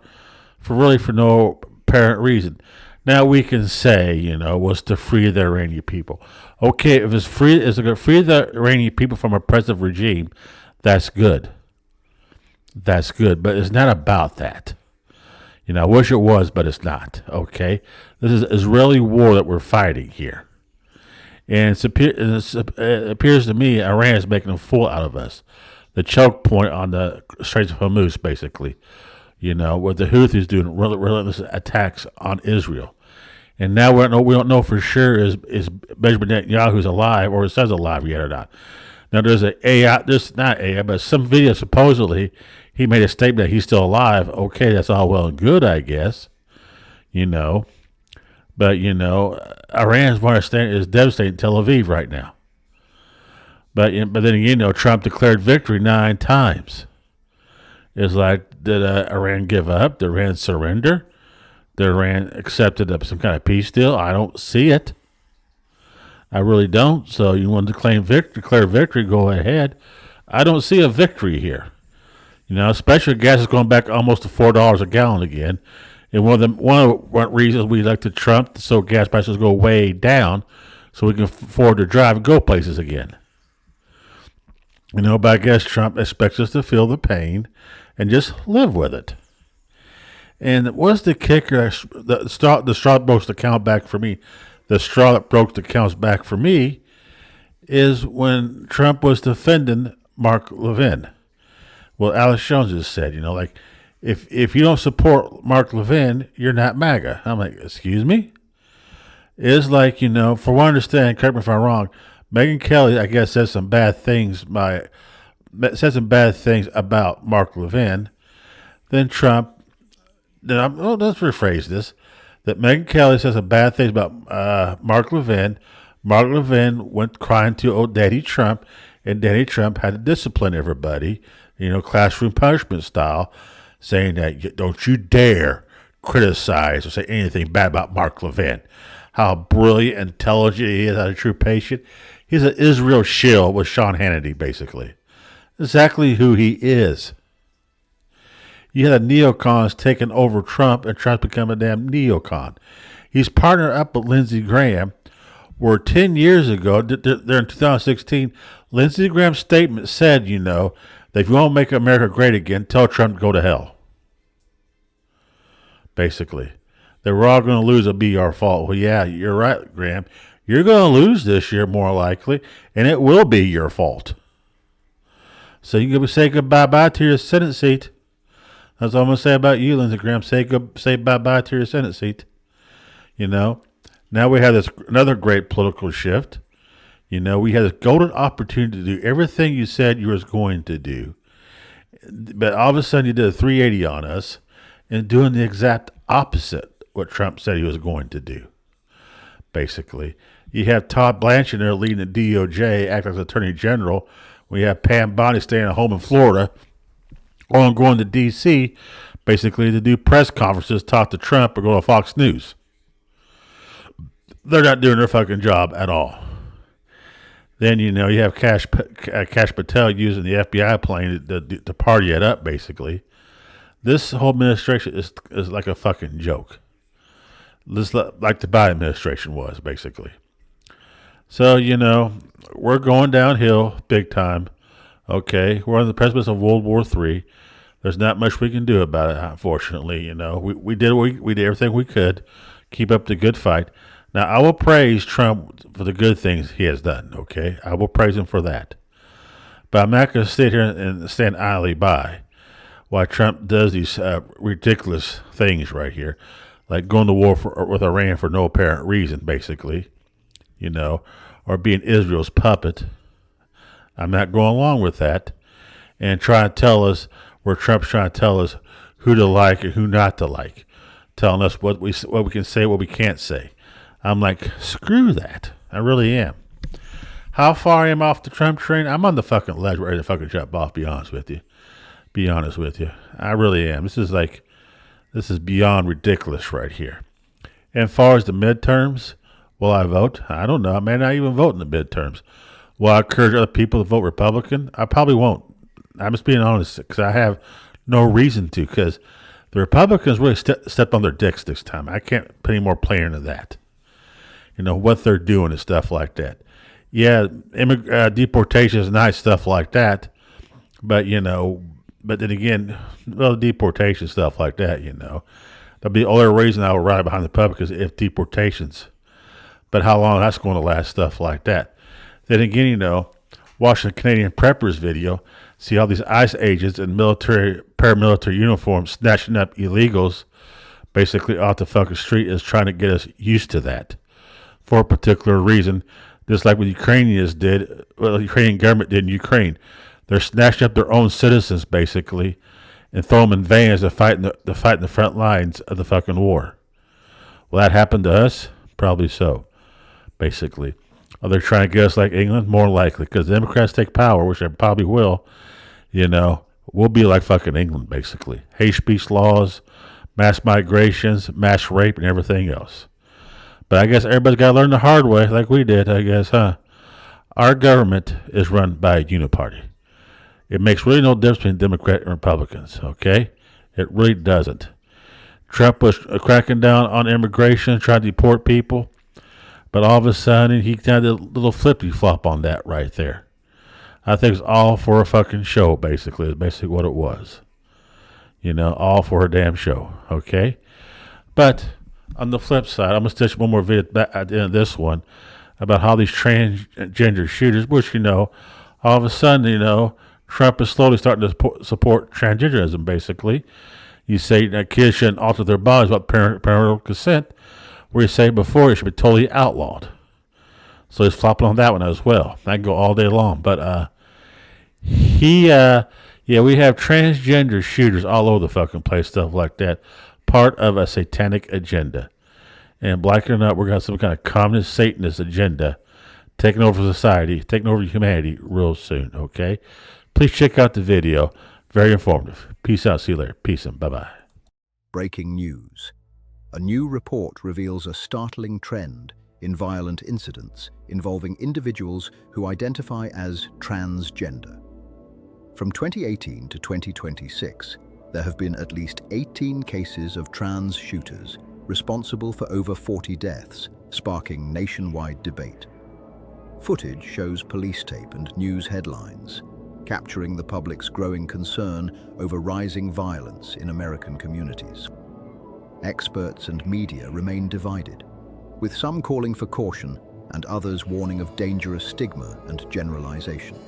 for no apparent reason. Now we can say, was to free the Iranian people. Okay, if it's to free the Iranian people from a oppressive regime, that's good. That's good, but it's not about that. I wish it was, but it's not. Okay, this is Israeli war that we're fighting here, and it appears to me Iran is making a fool out of us. The choke point on the Straits of Hormuz, basically, where the Houthis doing relentless attacks on Israel. And now we don't know for sure is Benjamin Netanyahu's alive or it says alive yet or not. Now there's not AI, but some video supposedly he made a statement that he's still alive. Okay, that's all well and good, I guess. But Iran's is devastating Tel Aviv right now. But then again, Trump declared victory 9 times. It's like, did Iran give up? Did Iran surrender? Did Iran accepted some kind of peace deal? I don't see it. I really don't. So you want to declare victory, go ahead. I don't see a victory here. Especially gas is going back almost to $4 a gallon again. And one of the reasons we elected Trump, so gas prices go way down, so we can afford to drive and go places again. But I guess Trump expects us to feel the pain and just live with it. And what's the kicker? The straw that broke the count back for me. The straw that broke the counts back for me is when Trump was defending Mark Levin. Well, Alex Jones just said, if you don't support Mark Levin, you're not MAGA. I'm like, excuse me? It's like, for one understanding, correct me if I'm wrong, Megyn Kelly, I guess, said some bad things about Mark Levin. Then Trump, let's rephrase this, that Megyn Kelly says some bad things about Mark Levin. Mark Levin went crying to Daddy Trump, and Daddy Trump had to discipline everybody, classroom punishment style, saying that don't you dare criticize or say anything bad about Mark Levin. How brilliant, intelligent he is, how a true patient. He's an Israel shill with Sean Hannity, basically. Exactly who he is. You had the neocons taking over Trump, and Trump's become a damn neocon. He's partnered up with Lindsey Graham, where 10 years ago, there in 2016, Lindsey Graham's statement said, that if you want to make America great again, tell Trump to go to hell. Basically. That we're all going to lose, it'll be our fault. Well, yeah, you're right, Graham. You're going to lose this year, more likely, and it will be your fault. So you can say goodbye to your Senate seat. That's all I'm going to say about you, Lindsey Graham. Say bye-bye to your Senate seat. Now we have another great political shift. We had this golden opportunity to do everything you said you was going to do. But all of a sudden you did a 380 on us and doing the exact opposite what Trump said he was going to do. Basically, you have Todd Blanchard there leading the DOJ, acting as Attorney General. We have Pam Bondi staying at home in Florida, or going to D.C., basically to do press conferences, talk to Trump, or go to Fox News. They're not doing their fucking job at all. Then, you have Kash Patel using the FBI plane to party it up, basically. This whole administration is like a fucking joke. just like the Biden administration was, basically. So, we're going downhill big time. Okay, we're on the precipice of World War III. There's not much we can do about it, unfortunately. We did everything we could, keep up the good fight. Now, I will praise Trump for the good things he has done. Okay, I will praise him for that. But I'm not going to sit here and stand idly by while Trump does these ridiculous things right here, like going to war with Iran for no apparent reason, basically. Or being Israel's puppet. I'm not going along with that. And trying to tell us, where Trump's trying to tell us who to like and who not to like, telling us what we can say, what we can't say. I'm like, screw that. I really am. How far I am off the Trump train? I'm on the fucking ledge ready to fucking jump off, be honest with you. I really am. This is beyond ridiculous right here. And as far as the midterms, will I vote? I don't know. I may not even vote in the midterms. Will I encourage other people to vote Republican? I probably won't. I'm just being honest because I have no reason to, because the Republicans really stepped on their dicks this time. I can't put any more play into that. What they're doing and stuff like that. Yeah, deportation is nice, stuff like that. But, but then again, deportation, stuff like that, that'll be the only reason I would ride behind the Republicans if deportations. But how long that's going to last, stuff like that. Then again, watching the Canadian Preppers video, see all these ICE agents in paramilitary uniforms snatching up illegals basically off the fucking street is trying to get us used to that for a particular reason, just like what the Ukrainian government did in Ukraine. They're snatching up their own citizens, basically, and throw them in vans to fight in the front lines of the fucking war. Will that happen to us? Probably so, basically. Are they trying to get us like England? More likely, because the Democrats take power, which they probably will. We'll be like fucking England, basically. Hate speech laws, mass migrations, mass rape, and everything else. But I guess everybody's got to learn the hard way, like we did, I guess, huh? Our government is run by a uniparty. It makes really no difference between Democrats and Republicans, okay? It really doesn't. Trump was cracking down on immigration, trying to deport people. But all of a sudden, he kind of did a little flippy-flop on that right there. I think it's all for a fucking show, basically. It's basically what it was. All for a damn show, okay? But on the flip side, I'm going to stitch one more video at the end of this one about how these transgender shooters, which, all of a sudden, Trump is slowly starting to support transgenderism, basically. You say that kids shouldn't alter their bodies without parental consent, where you say before it should be totally outlawed. So he's flopping on that one as well. I can go all day long. But we have transgender shooters all over the fucking place, stuff like that. Part of a satanic agenda. And like it or not, we're going to have some kind of communist Satanist agenda taking over society, taking over humanity real soon, okay? Please check out the video. Very informative. Peace out. See you later. Peace and bye-bye. Breaking news. A new report reveals a startling trend in violent incidents involving individuals who identify as transgender. From 2018 to 2026, there have been at least 18 cases of trans shooters responsible for over 40 deaths, sparking nationwide debate. Footage shows police tape and news headlines, capturing the public's growing concern over rising violence in American communities. Experts and media remain divided, with some calling for caution and others warning of dangerous stigma and generalization.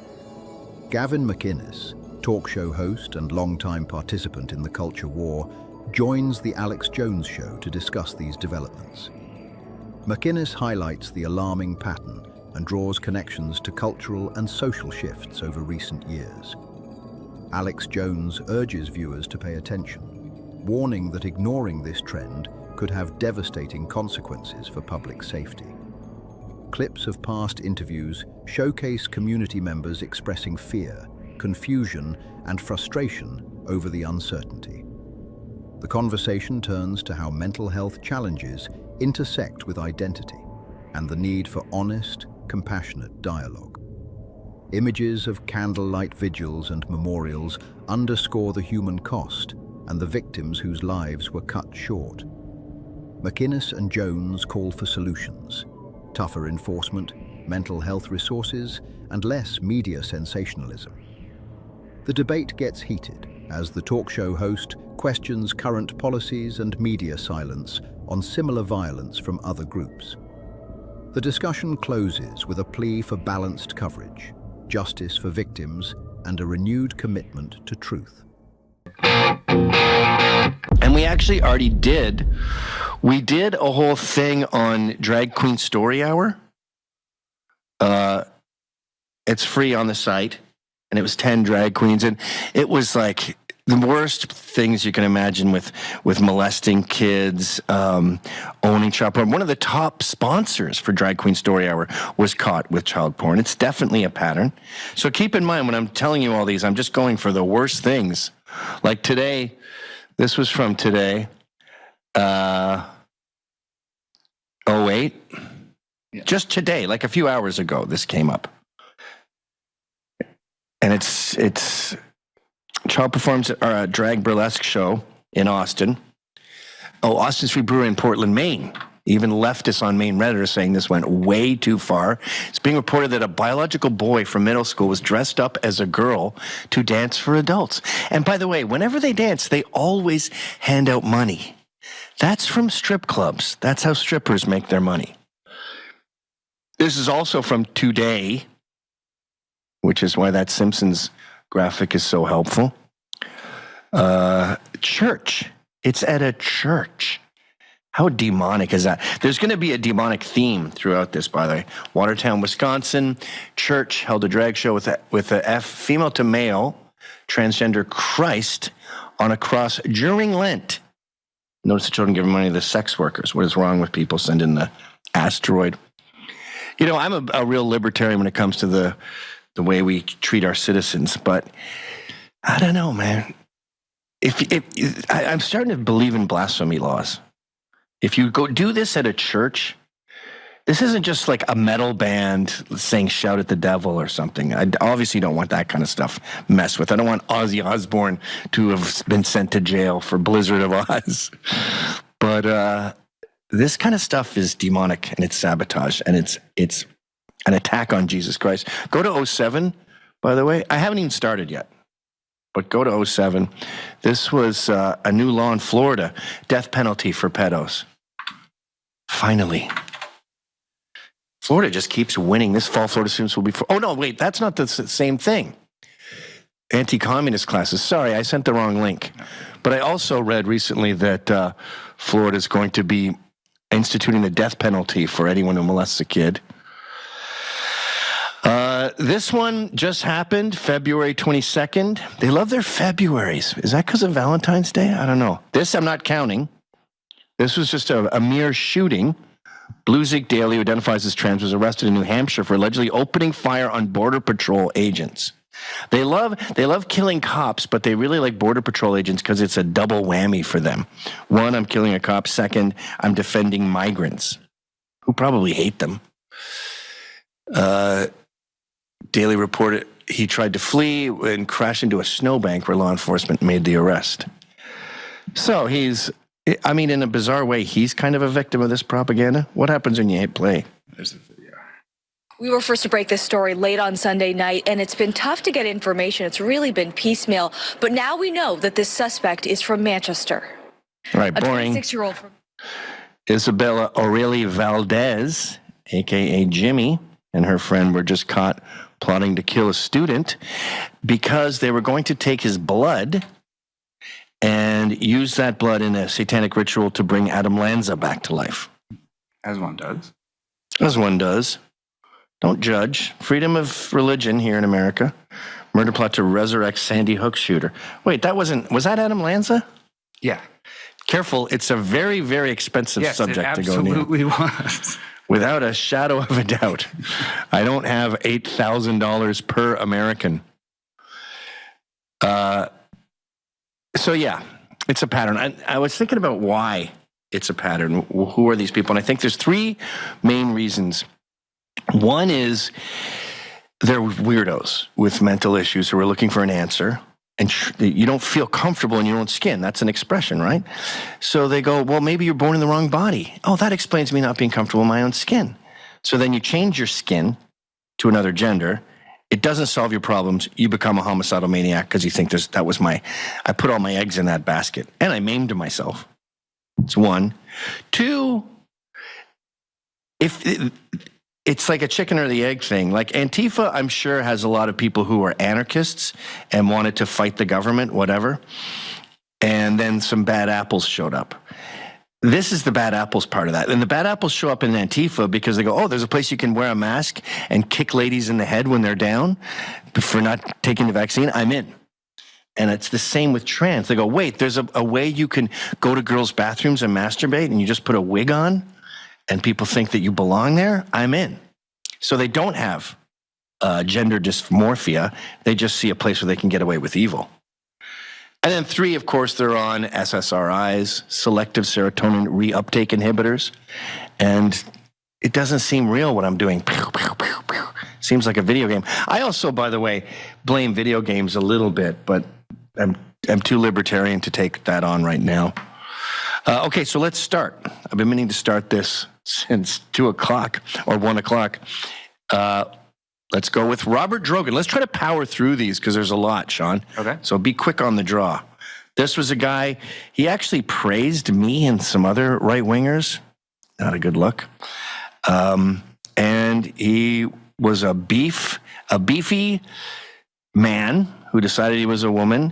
Gavin McInnes, talk show host and longtime participant in the culture war, joins the Alex Jones Show to discuss these developments. McInnes highlights the alarming pattern and draws connections to cultural and social shifts over recent years. Alex Jones urges viewers to pay attention, warning that ignoring this trend could have devastating consequences for public safety. Clips of past interviews showcase community members expressing fear, confusion, and frustration over the uncertainty. The conversation turns to how mental health challenges intersect with identity and the need for honest, compassionate dialogue. Images of candlelight vigils and memorials underscore the human cost and the victims whose lives were cut short. McInnes and Jones call for solutions: tougher enforcement, mental health resources, and less media sensationalism. The debate gets heated as the talk show host questions current policies and media silence on similar violence from other groups. The discussion closes with a plea for balanced coverage, justice for victims, and a renewed commitment to truth. And we actually already did. We did a whole thing on Drag Queen Story Hour. It's free on the site, and it was 10 drag queens, and it was like the worst things you can imagine with molesting kids, owning child porn. One of the top sponsors for Drag Queen Story Hour was caught with child porn. It's definitely a pattern. So keep in mind when I'm telling you all these, I'm just going for the worst things. Like today, this was from today, 08. Yeah. Just today, like a few hours ago, this came up. And it's child performs at a drag burlesque show in Austin. Oh, Austin's Free Brewery in Portland, Maine. Even leftists on Maine Reddit are saying this went way too far. It's being reported that a biological boy from middle school was dressed up as a girl to dance for adults. And by the way, whenever they dance, they always hand out money. That's from strip clubs. That's how strippers make their money. This is also from today, which is why that Simpsons graphic is so helpful. Church. It's at a church. How demonic is that? There's going to be a demonic theme throughout this, by the way. Watertown, Wisconsin. Church held a drag show with a female to male transgender Christ on a cross during Lent. Notice the children giving money to the sex workers. What is wrong with people sending the asteroid? You know, I'm a real libertarian when it comes to the way we treat our citizens, but I don't know, man. I'm starting to believe in blasphemy laws. If you go do this at a church, this isn't just like a metal band saying "shout at the devil" or something. I obviously don't want that kind of stuff messed with. I don't want Ozzy Osbourne to have been sent to jail for Blizzard of Oz. But this kind of stuff is demonic, and it's sabotage, and it's an attack on Jesus Christ. Go to 07, by the way. I haven't even started yet, but go to 07. This was a new law in Florida, death penalty for pedos. Finally. Florida just keeps winning. This fall, Florida students will be... Oh, no, wait, that's not the same thing. Anti-communist classes. Sorry, I sent the wrong link. But I also read recently that Florida is going to be instituting the death penalty for anyone who molests a kid. This one just happened February 22nd. They love their Februaries. Is that because of Valentine's Day? I don't know. This I'm not counting. This was just a mere shooting. Blue Zeke Daly, who identifies as trans, was arrested in New Hampshire for allegedly opening fire on Border Patrol agents. They love killing cops, but they really like Border Patrol agents because it's a double whammy for them. One, I'm killing a cop. Second, I'm defending migrants who probably hate them. Daly reported he tried to flee and crashed into a snowbank where law enforcement made the arrest. So in a bizarre way, he's kind of a victim of this propaganda. What happens when you hit play? There's the video. We were first to break this story late on Sunday night, and it's been tough to get information. It's really been piecemeal. But now we know that this suspect is from Manchester. All right, boring. A 26-year-old from Isabella Aurelie Valdez, a.k.a. Jimmy, and her friend were just caught plotting to kill a student because they were going to take his blood and use that blood in a satanic ritual to bring Adam Lanza back to life. As one does. As one does. Don't judge. Freedom of religion here in America. Murder plot to resurrect Sandy Hook shooter. Wait, was that Adam Lanza? Yeah. Careful, it's a very, very expensive subject to go near. It absolutely was. Without a shadow of a doubt. I don't have $8,000 per American. So yeah, it's a pattern. I was thinking about why it's a pattern. Who are these people? And I think there's three main reasons. One is they're weirdos with mental issues who are looking for an answer. and you don't feel comfortable in your own skin. That's an expression, right? So they go, well, maybe you're born in the wrong body. Oh, that explains me not being comfortable in my own skin. So then you change your skin to another gender. It doesn't solve your problems. You become a homicidal maniac because you think I put all my eggs in that basket and I maimed myself. It's one. Two, it's like a chicken or the egg thing. Like Antifa, I'm sure, has a lot of people who are anarchists and wanted to fight the government, whatever. And then some bad apples showed up. This is the bad apples part of that. And the bad apples show up in Antifa because they go, oh, there's a place you can wear a mask and kick ladies in the head when they're down for not taking the vaccine. I'm in. And it's the same with trans. They go, wait, there's a way you can go to girls' bathrooms and masturbate and you just put a wig on and people think that you belong there. I'm in. So they don't have gender dysmorphia. They just see a place where they can get away with evil. And then 3, of course, they're on SSRIs, selective serotonin reuptake inhibitors. And it doesn't seem real what I'm doing. Seems like a video game. I also, by the way, blame video games a little bit, but I'm too libertarian to take that on right now. Okay, so let's start. I've been meaning to start this since 2 o'clock or 1 o'clock. Let's go with Robert Drogan. Let's try to power through these because there's a lot, Sean. Okay. So be quick on the draw. This was a guy, he actually praised me and some other right-wingers. Not a good look. And he was a beefy man who decided he was a woman.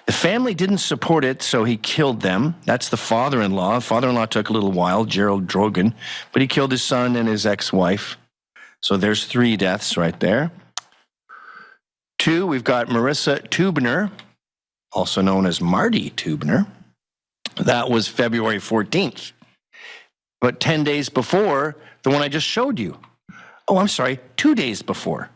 The family didn't support it, so he killed them. That's the father-in-law. Father-in-law took a little while, Gerald Drogan, but he killed his son and his ex-wife. So there's 3 deaths right there. 2, we've got Marissa Tubner, also known as Marty Tubner. That was February 14th. But 10 days before the one I just showed you. Oh, I'm sorry, 2 days before.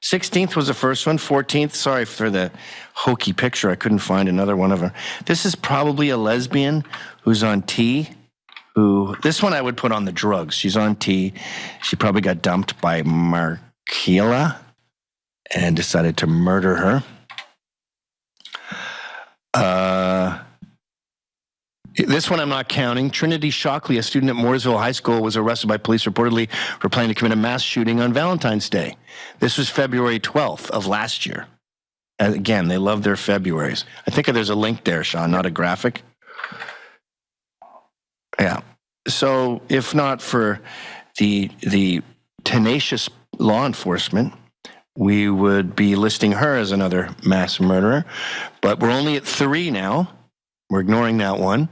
16th was the first one. 14th, sorry for the hokey picture. I couldn't find another one of her. This is probably a lesbian who's on T. This one I would put on the drugs. She's on T. She probably got dumped by Markila and decided to murder her. This one I'm not counting. Trinity Shockley, a student at Mooresville High School, was arrested by police reportedly for planning to commit a mass shooting on Valentine's Day. This was February 12th of last year. And again, they love their Februaries. I think there's a link there, Sean, not a graphic. Yeah. So if not for the tenacious law enforcement, we would be listing her as another mass murderer. But we're only at 3 now. We're ignoring that one.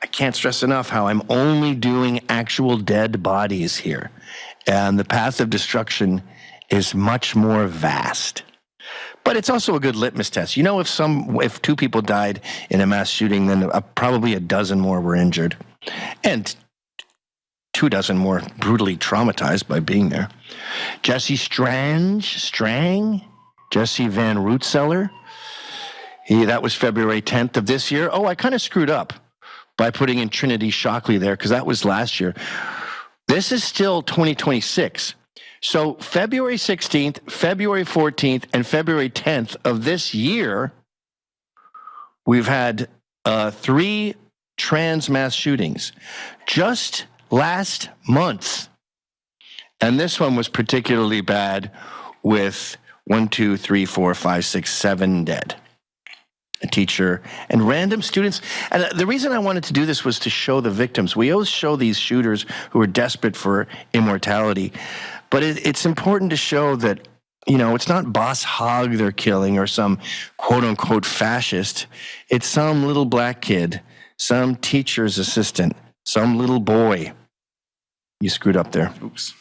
I can't stress enough how I'm only doing actual dead bodies here. And the path of destruction is much more vast. But it's also a good litmus test. You know, if 2 people died in a mass shooting, then probably a dozen more were injured. And 24 more brutally traumatized by being there. Jesse Strang, Jesse Van Rootseller. That was February 10th of this year. Oh, I kind of screwed up by putting in Trinity Shockley there because that was last year. This is still 2026. So February 16th, February 14th, and February 10th of this year, we've had 3 trans mass shootings just last month. And this one was particularly bad with 1, 2, 3, 4, 5, 6, 7 dead. A teacher and random students. And the reason I wanted to do this was to show the victims. We always show these shooters who are desperate for immortality. But it's important to show that, you know, it's not Boss Hogg they're killing or some quote-unquote fascist. It's some little black kid, some teacher's assistant, some little boy. You screwed up there. Oops.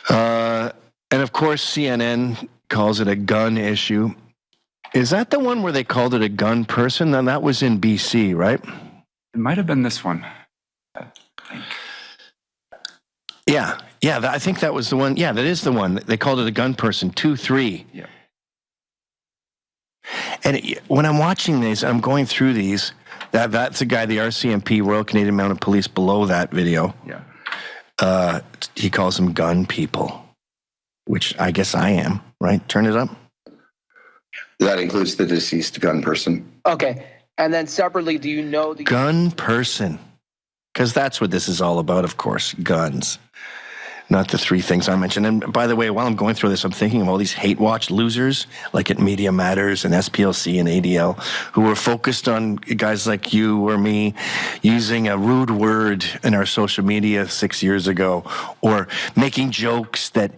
And of course, CNN calls it a gun issue. Is that the one where they called it a gun person? Then that was in BC, right? It might have been this one. I think. Yeah, I think that was the one. Yeah, that is the one. They called it a gun person, 2-3. Yeah. And when I'm watching these, I'm going through these. That's a guy, the RCMP, Royal Canadian Mounted Police, below that video. Yeah. He calls them gun people, which I guess I am, right? Turn it up. That includes the deceased gun person. Okay. And then separately, do you know the Gun person. Because that's what this is all about, of course, guns. Not the three things I mentioned. And by the way, while I'm going through this, I'm thinking of all these hate watch losers, like at Media Matters and SPLC and ADL, who are focused on guys like you or me using a rude word in our social media 6 years ago, or making jokes that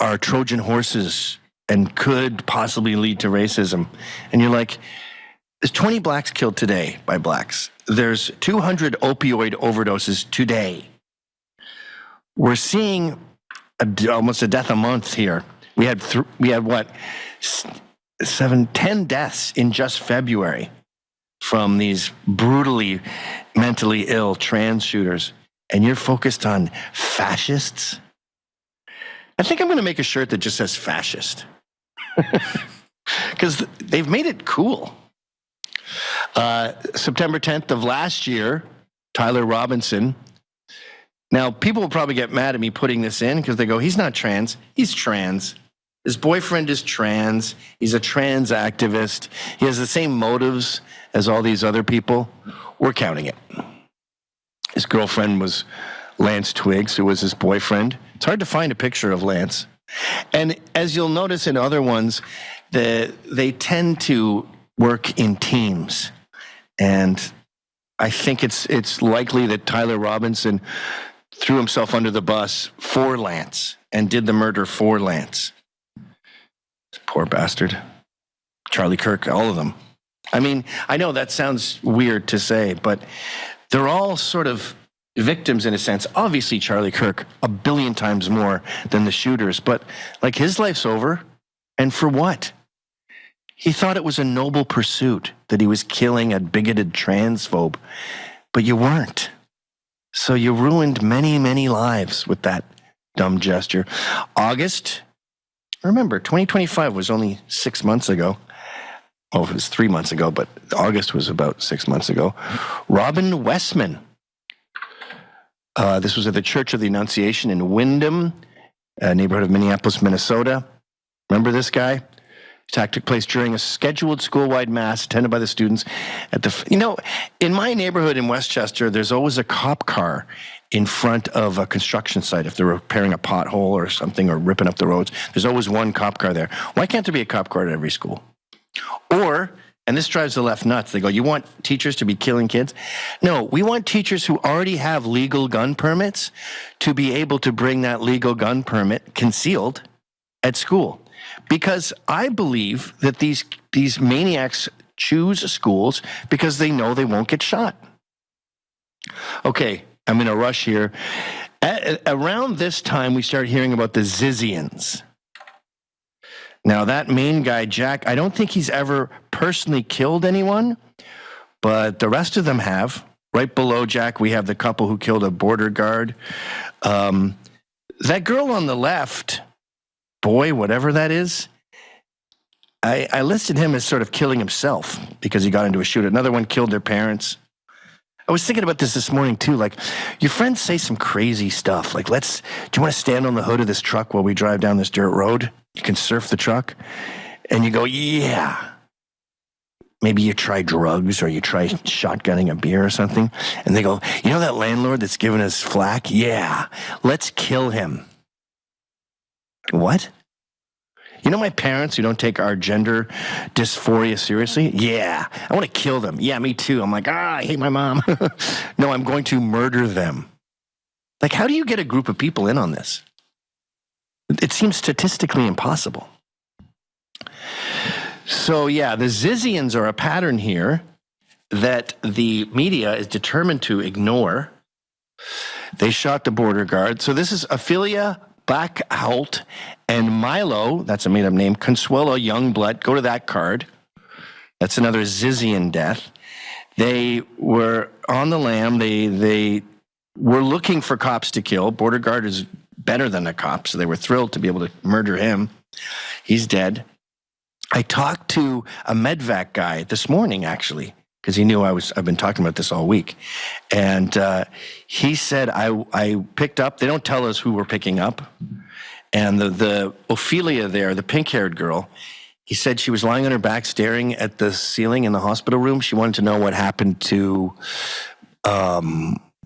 are Trojan horses and could possibly lead to racism. And you're like, there's 20 blacks killed today by blacks. There's 200 opioid overdoses today. We're seeing almost a death a month here. We had what, 10 deaths in just February from these brutally mentally ill trans shooters. And you're focused on fascists? I think I'm going to make a shirt that just says fascist. Because they've made it cool. September 10th of last year, Tyler Robinson. Now, people will probably get mad at me putting this in because they go, he's not trans. He's trans. His boyfriend is trans. He's a trans activist. He has the same motives as all these other people. We're counting it. His girlfriend was Lance Twiggs, who was his boyfriend. It's hard to find a picture of Lance. And as you'll notice in other ones, they tend to work in teams. And I think it's likely that Tyler Robinson threw himself under the bus for Lance and did the murder for Lance. Poor bastard. Charlie Kirk, all of them. I mean, I know that sounds weird to say, but they're all sort of victims in a sense. Obviously, Charlie Kirk, 1 billion times more than the shooters, but like his life's over. And for what? He thought it was a noble pursuit, that he was killing a bigoted transphobe, but you weren't. So you ruined many, many lives with that dumb gesture. August, remember, 2025 was only 6 months ago. Oh, it was 3 months ago, but August was about 6 months ago. Robin Westman. This was at the Church of the Annunciation in Windham, a neighborhood of Minneapolis, Minnesota. Remember this guy? Attack took place during a scheduled school-wide mass attended by the students at the. In my neighborhood in Westchester, there's always a cop car in front of a construction site. If they're repairing a pothole or something or ripping up the roads, there's always one cop car there. Why can't there be a cop car at every school? Or, and this drives the left nuts, they go, you want teachers to be killing kids? No, we want teachers who already have legal gun permits to be able to bring that legal gun permit concealed at school. Because I believe that these maniacs choose schools because they know they won't get shot. Okay, I'm in a rush here. Around this time, we start hearing about the Zizians. Now, that main guy, Jack, I don't think he's ever personally killed anyone, but the rest of them have. Right below Jack, we have the couple who killed a border guard. That girl on the left, boy, whatever that is, I listed him as sort of killing himself because he got into a shoot. Another one killed their parents. I was thinking about this morning too. Like, your friends say some crazy stuff. Like, do you want to stand on the hood of this truck while we drive down this dirt road? You can surf the truck. And you go, yeah. Maybe you try drugs or you try shotgunning a beer or something. And they go, you know that landlord that's giving us flack? Yeah, let's kill him. What? You know my parents who don't take our gender dysphoria seriously? Yeah, I want to kill them. Yeah, me too. I'm like, I hate my mom. No, I'm going to murder them. Like, how do you get a group of people in on this? It seems statistically impossible. So yeah, the Zizians are a pattern here that the media is determined to ignore. They shot the border guard. So this is Ophelia Blackholt and Milo, that's a made-up name, Consuelo Youngblood. Go to that card. That's another Zizian death. They were on the lam. They were looking for cops to kill. Border guard is better than a cop, so they were thrilled to be able to murder him. He's dead. I talked to a medvac guy this morning, actually, because he knew I've been talking about this all week. And he said, I picked up, they don't tell us who we're picking up. And the Ophelia there, the pink-haired girl, He said she was lying on her back staring at the ceiling in the hospital room. She wanted to know what happened to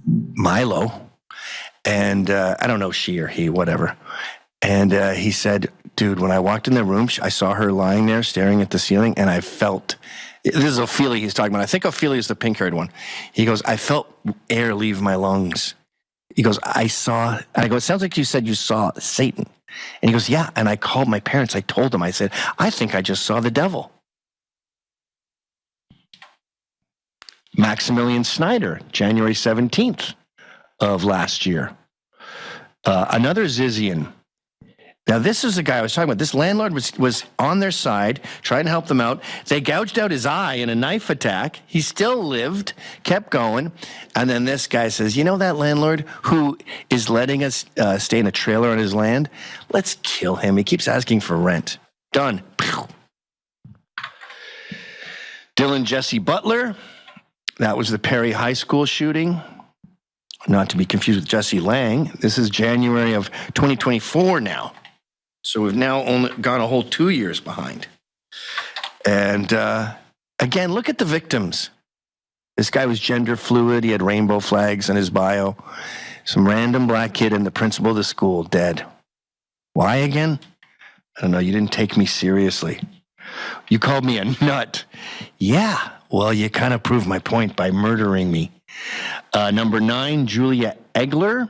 Milo. And I don't know, she or he, whatever. And he said, dude, when I walked in the room, I saw her lying there staring at the ceiling, and I felt, this is Ophelia he's talking about. I think Ophelia is the pink-haired one. He goes, I felt air leave my lungs. He goes, I saw, and I go, it sounds like you said you saw Satan. And he goes, yeah. And I called my parents. I told them, I said, I think I just saw the devil. Maximilian Snyder, January 17th of last year. Another Zizian. Now, this is the guy I was talking about. This landlord was on their side, trying to help them out. They gouged out his eye in a knife attack. He still lived, kept going. And then this guy says, you know that landlord who is letting us stay in a trailer on his land? Let's kill him. He keeps asking for rent. Done. Dylan Jesse Butler. That was the Perry High School shooting. Not to be confused with Jesse Lang. This is January of 2024 now. So we've now only gone a whole 2 years behind. And again, look at the victims. This guy was gender fluid. He had rainbow flags in his bio. Some random black kid and the principal of the school dead. Why again? I don't know. You didn't take me seriously. You called me a nut. Yeah. Well, you kind of proved my point by murdering me. Number 9, Julia Egler.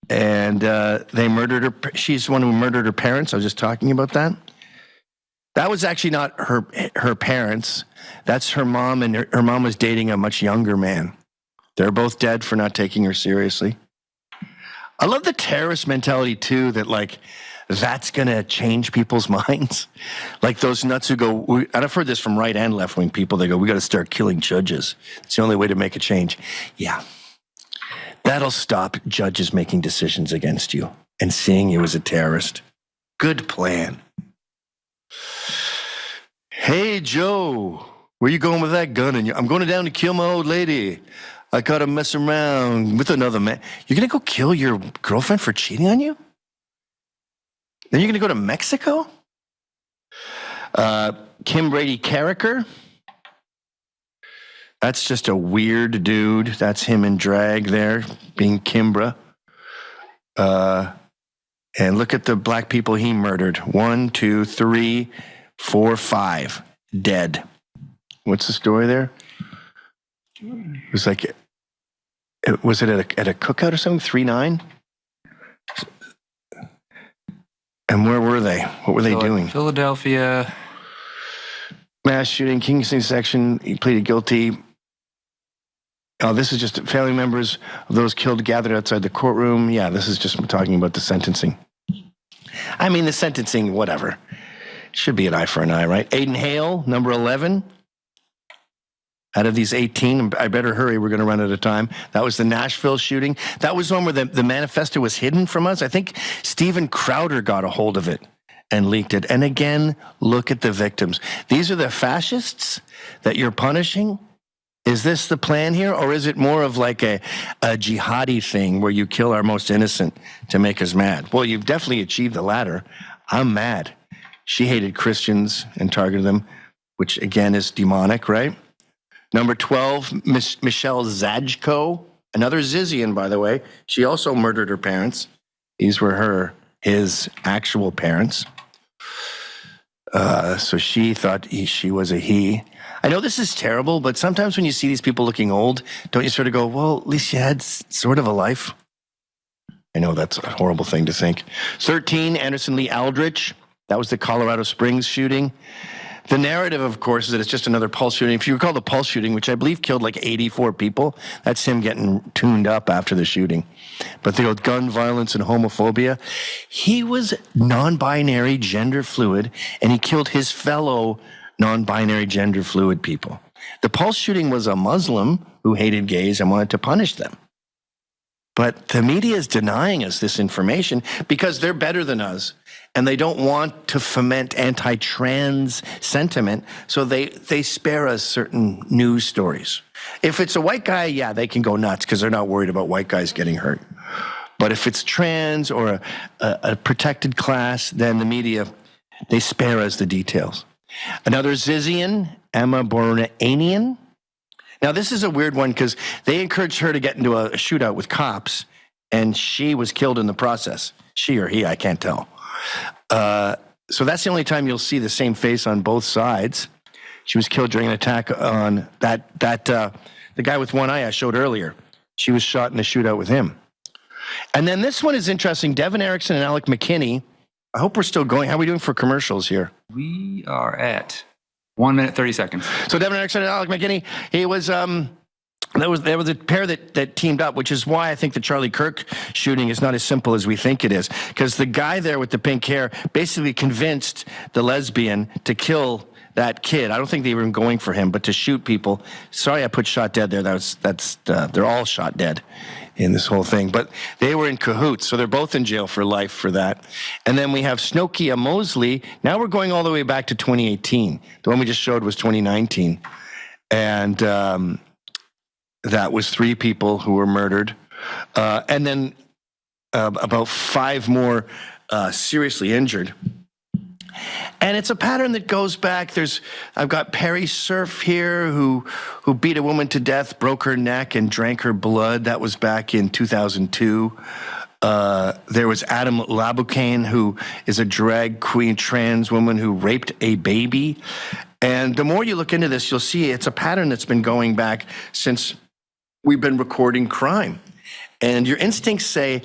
And they murdered her. She's the one who murdered her parents. I was just talking about that. That was actually not her parents. That's her mom, and her mom was dating a much younger man. They're both dead for not taking her seriously. I love the terrorist mentality, too, that, like, that's going to change people's minds. Like those nuts who go, and I've heard this from right and left-wing people, they go, we got to start killing judges. It's the only way to make a change. Yeah. That'll stop judges making decisions against you and seeing you as a terrorist. Good plan. Hey, Joe, where you going with that gun? I'm going down to kill my old lady. I got to mess around with another man. You're going to go kill your girlfriend for cheating on you? Then you're going to go to Mexico? Kim Brady Carricker. That's just a weird dude. That's him in drag there, being Kimbra. And look at the black people he murdered. 1, 2, 3, 4, 5 dead. What's the story there? It was like, was it at a cookout or something? 3-9? And where were they? What were they doing? Philadelphia. Mass shooting, Kingston section. He pleaded guilty. Oh, this is just family members of those killed gathered outside the courtroom. Yeah, this is just talking about the sentencing. I mean, the sentencing, whatever. Should be an eye for an eye, right? Aiden Hale, number 11. Out of these 18, I better hurry, we're going to run out of time. That was the Nashville shooting. That was one where the manifesto was hidden from us. I think Steven Crowder got a hold of it and leaked it. And again, look at the victims. These are the fascists that you're punishing? Is this the plan here? Or is it more of like a jihadi thing where you kill our most innocent to make us mad? Well, you've definitely achieved the latter. I'm mad. She hated Christians and targeted them, which again is demonic, right? Number 12, Michelle Zajko, another Zizian, by the way. She also murdered her parents. These were his actual parents. So she thought she was a he. I know this is terrible, but sometimes when you see these people looking old, don't you sort of go, well, at least you had sort of a life? I know that's a horrible thing to think. 13, Anderson Lee Aldrich. That was the Colorado Springs shooting. The narrative, of course, is that it's just another Pulse shooting. If you recall the Pulse shooting, which I believe killed like 84 people, that's him getting tuned up after the shooting. But the old gun violence and homophobia, he was non-binary, gender fluid, and he killed his fellow non-binary, gender fluid people. The Pulse shooting was a Muslim who hated gays and wanted to punish them. But the media is denying us this information because they're better than us. And they don't want to foment anti-trans sentiment, so they spare us certain news stories. If it's a white guy, yeah, they can go nuts because they're not worried about white guys getting hurt. But if it's trans or a protected class, then the media They spare us the details. Another Zizian, Emma Boranian. Now, this is a weird one because they encouraged her to get into a shootout with cops, and she was killed in the process. She or he, I can't tell. So that's the only time you'll see the same face on both sides. She was killed during an attack on the guy with one eye I showed earlier. She was shot in a shootout with him. And then this one is interesting. Devin Erickson and Alec McKinney. I hope we're still going. How are we doing for commercials here? We are at 1 minute, 30 seconds. So Devin Erickson and Alec McKinney, he was, there was a pair that teamed up, which is why I think the Charlie Kirk shooting is not as simple as we think it is. Because the guy there with the pink hair basically convinced the lesbian to kill that kid. I don't think they were even going for him, but to shoot people. Sorry, I put shot dead there. They're all shot dead in this whole thing. But they were in cahoots, so they're both in jail for life for that. And then we have Snokia Mosley. Now we're going all the way back to 2018. The one we just showed was 2019. And that was 3 people who were murdered. And then about 5 more seriously injured. And it's a pattern that goes back. I've got Perry Surf here who beat a woman to death, broke her neck, and drank her blood. That was back in 2002. There was Adam Laboucaine, who is a drag queen trans woman who raped a baby. And the more you look into this, you'll see it's a pattern that's been going back since we've been recording crime. And your instincts say,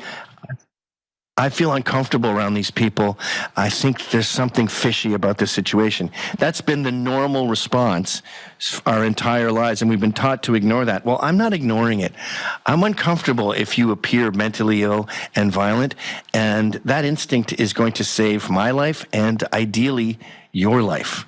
I feel uncomfortable around these people. I think there's something fishy about this situation. That's been the normal response our entire lives, and we've been taught to ignore that. Well, I'm not ignoring it. I'm uncomfortable if you appear mentally ill and violent, and that instinct is going to save my life and ideally your life.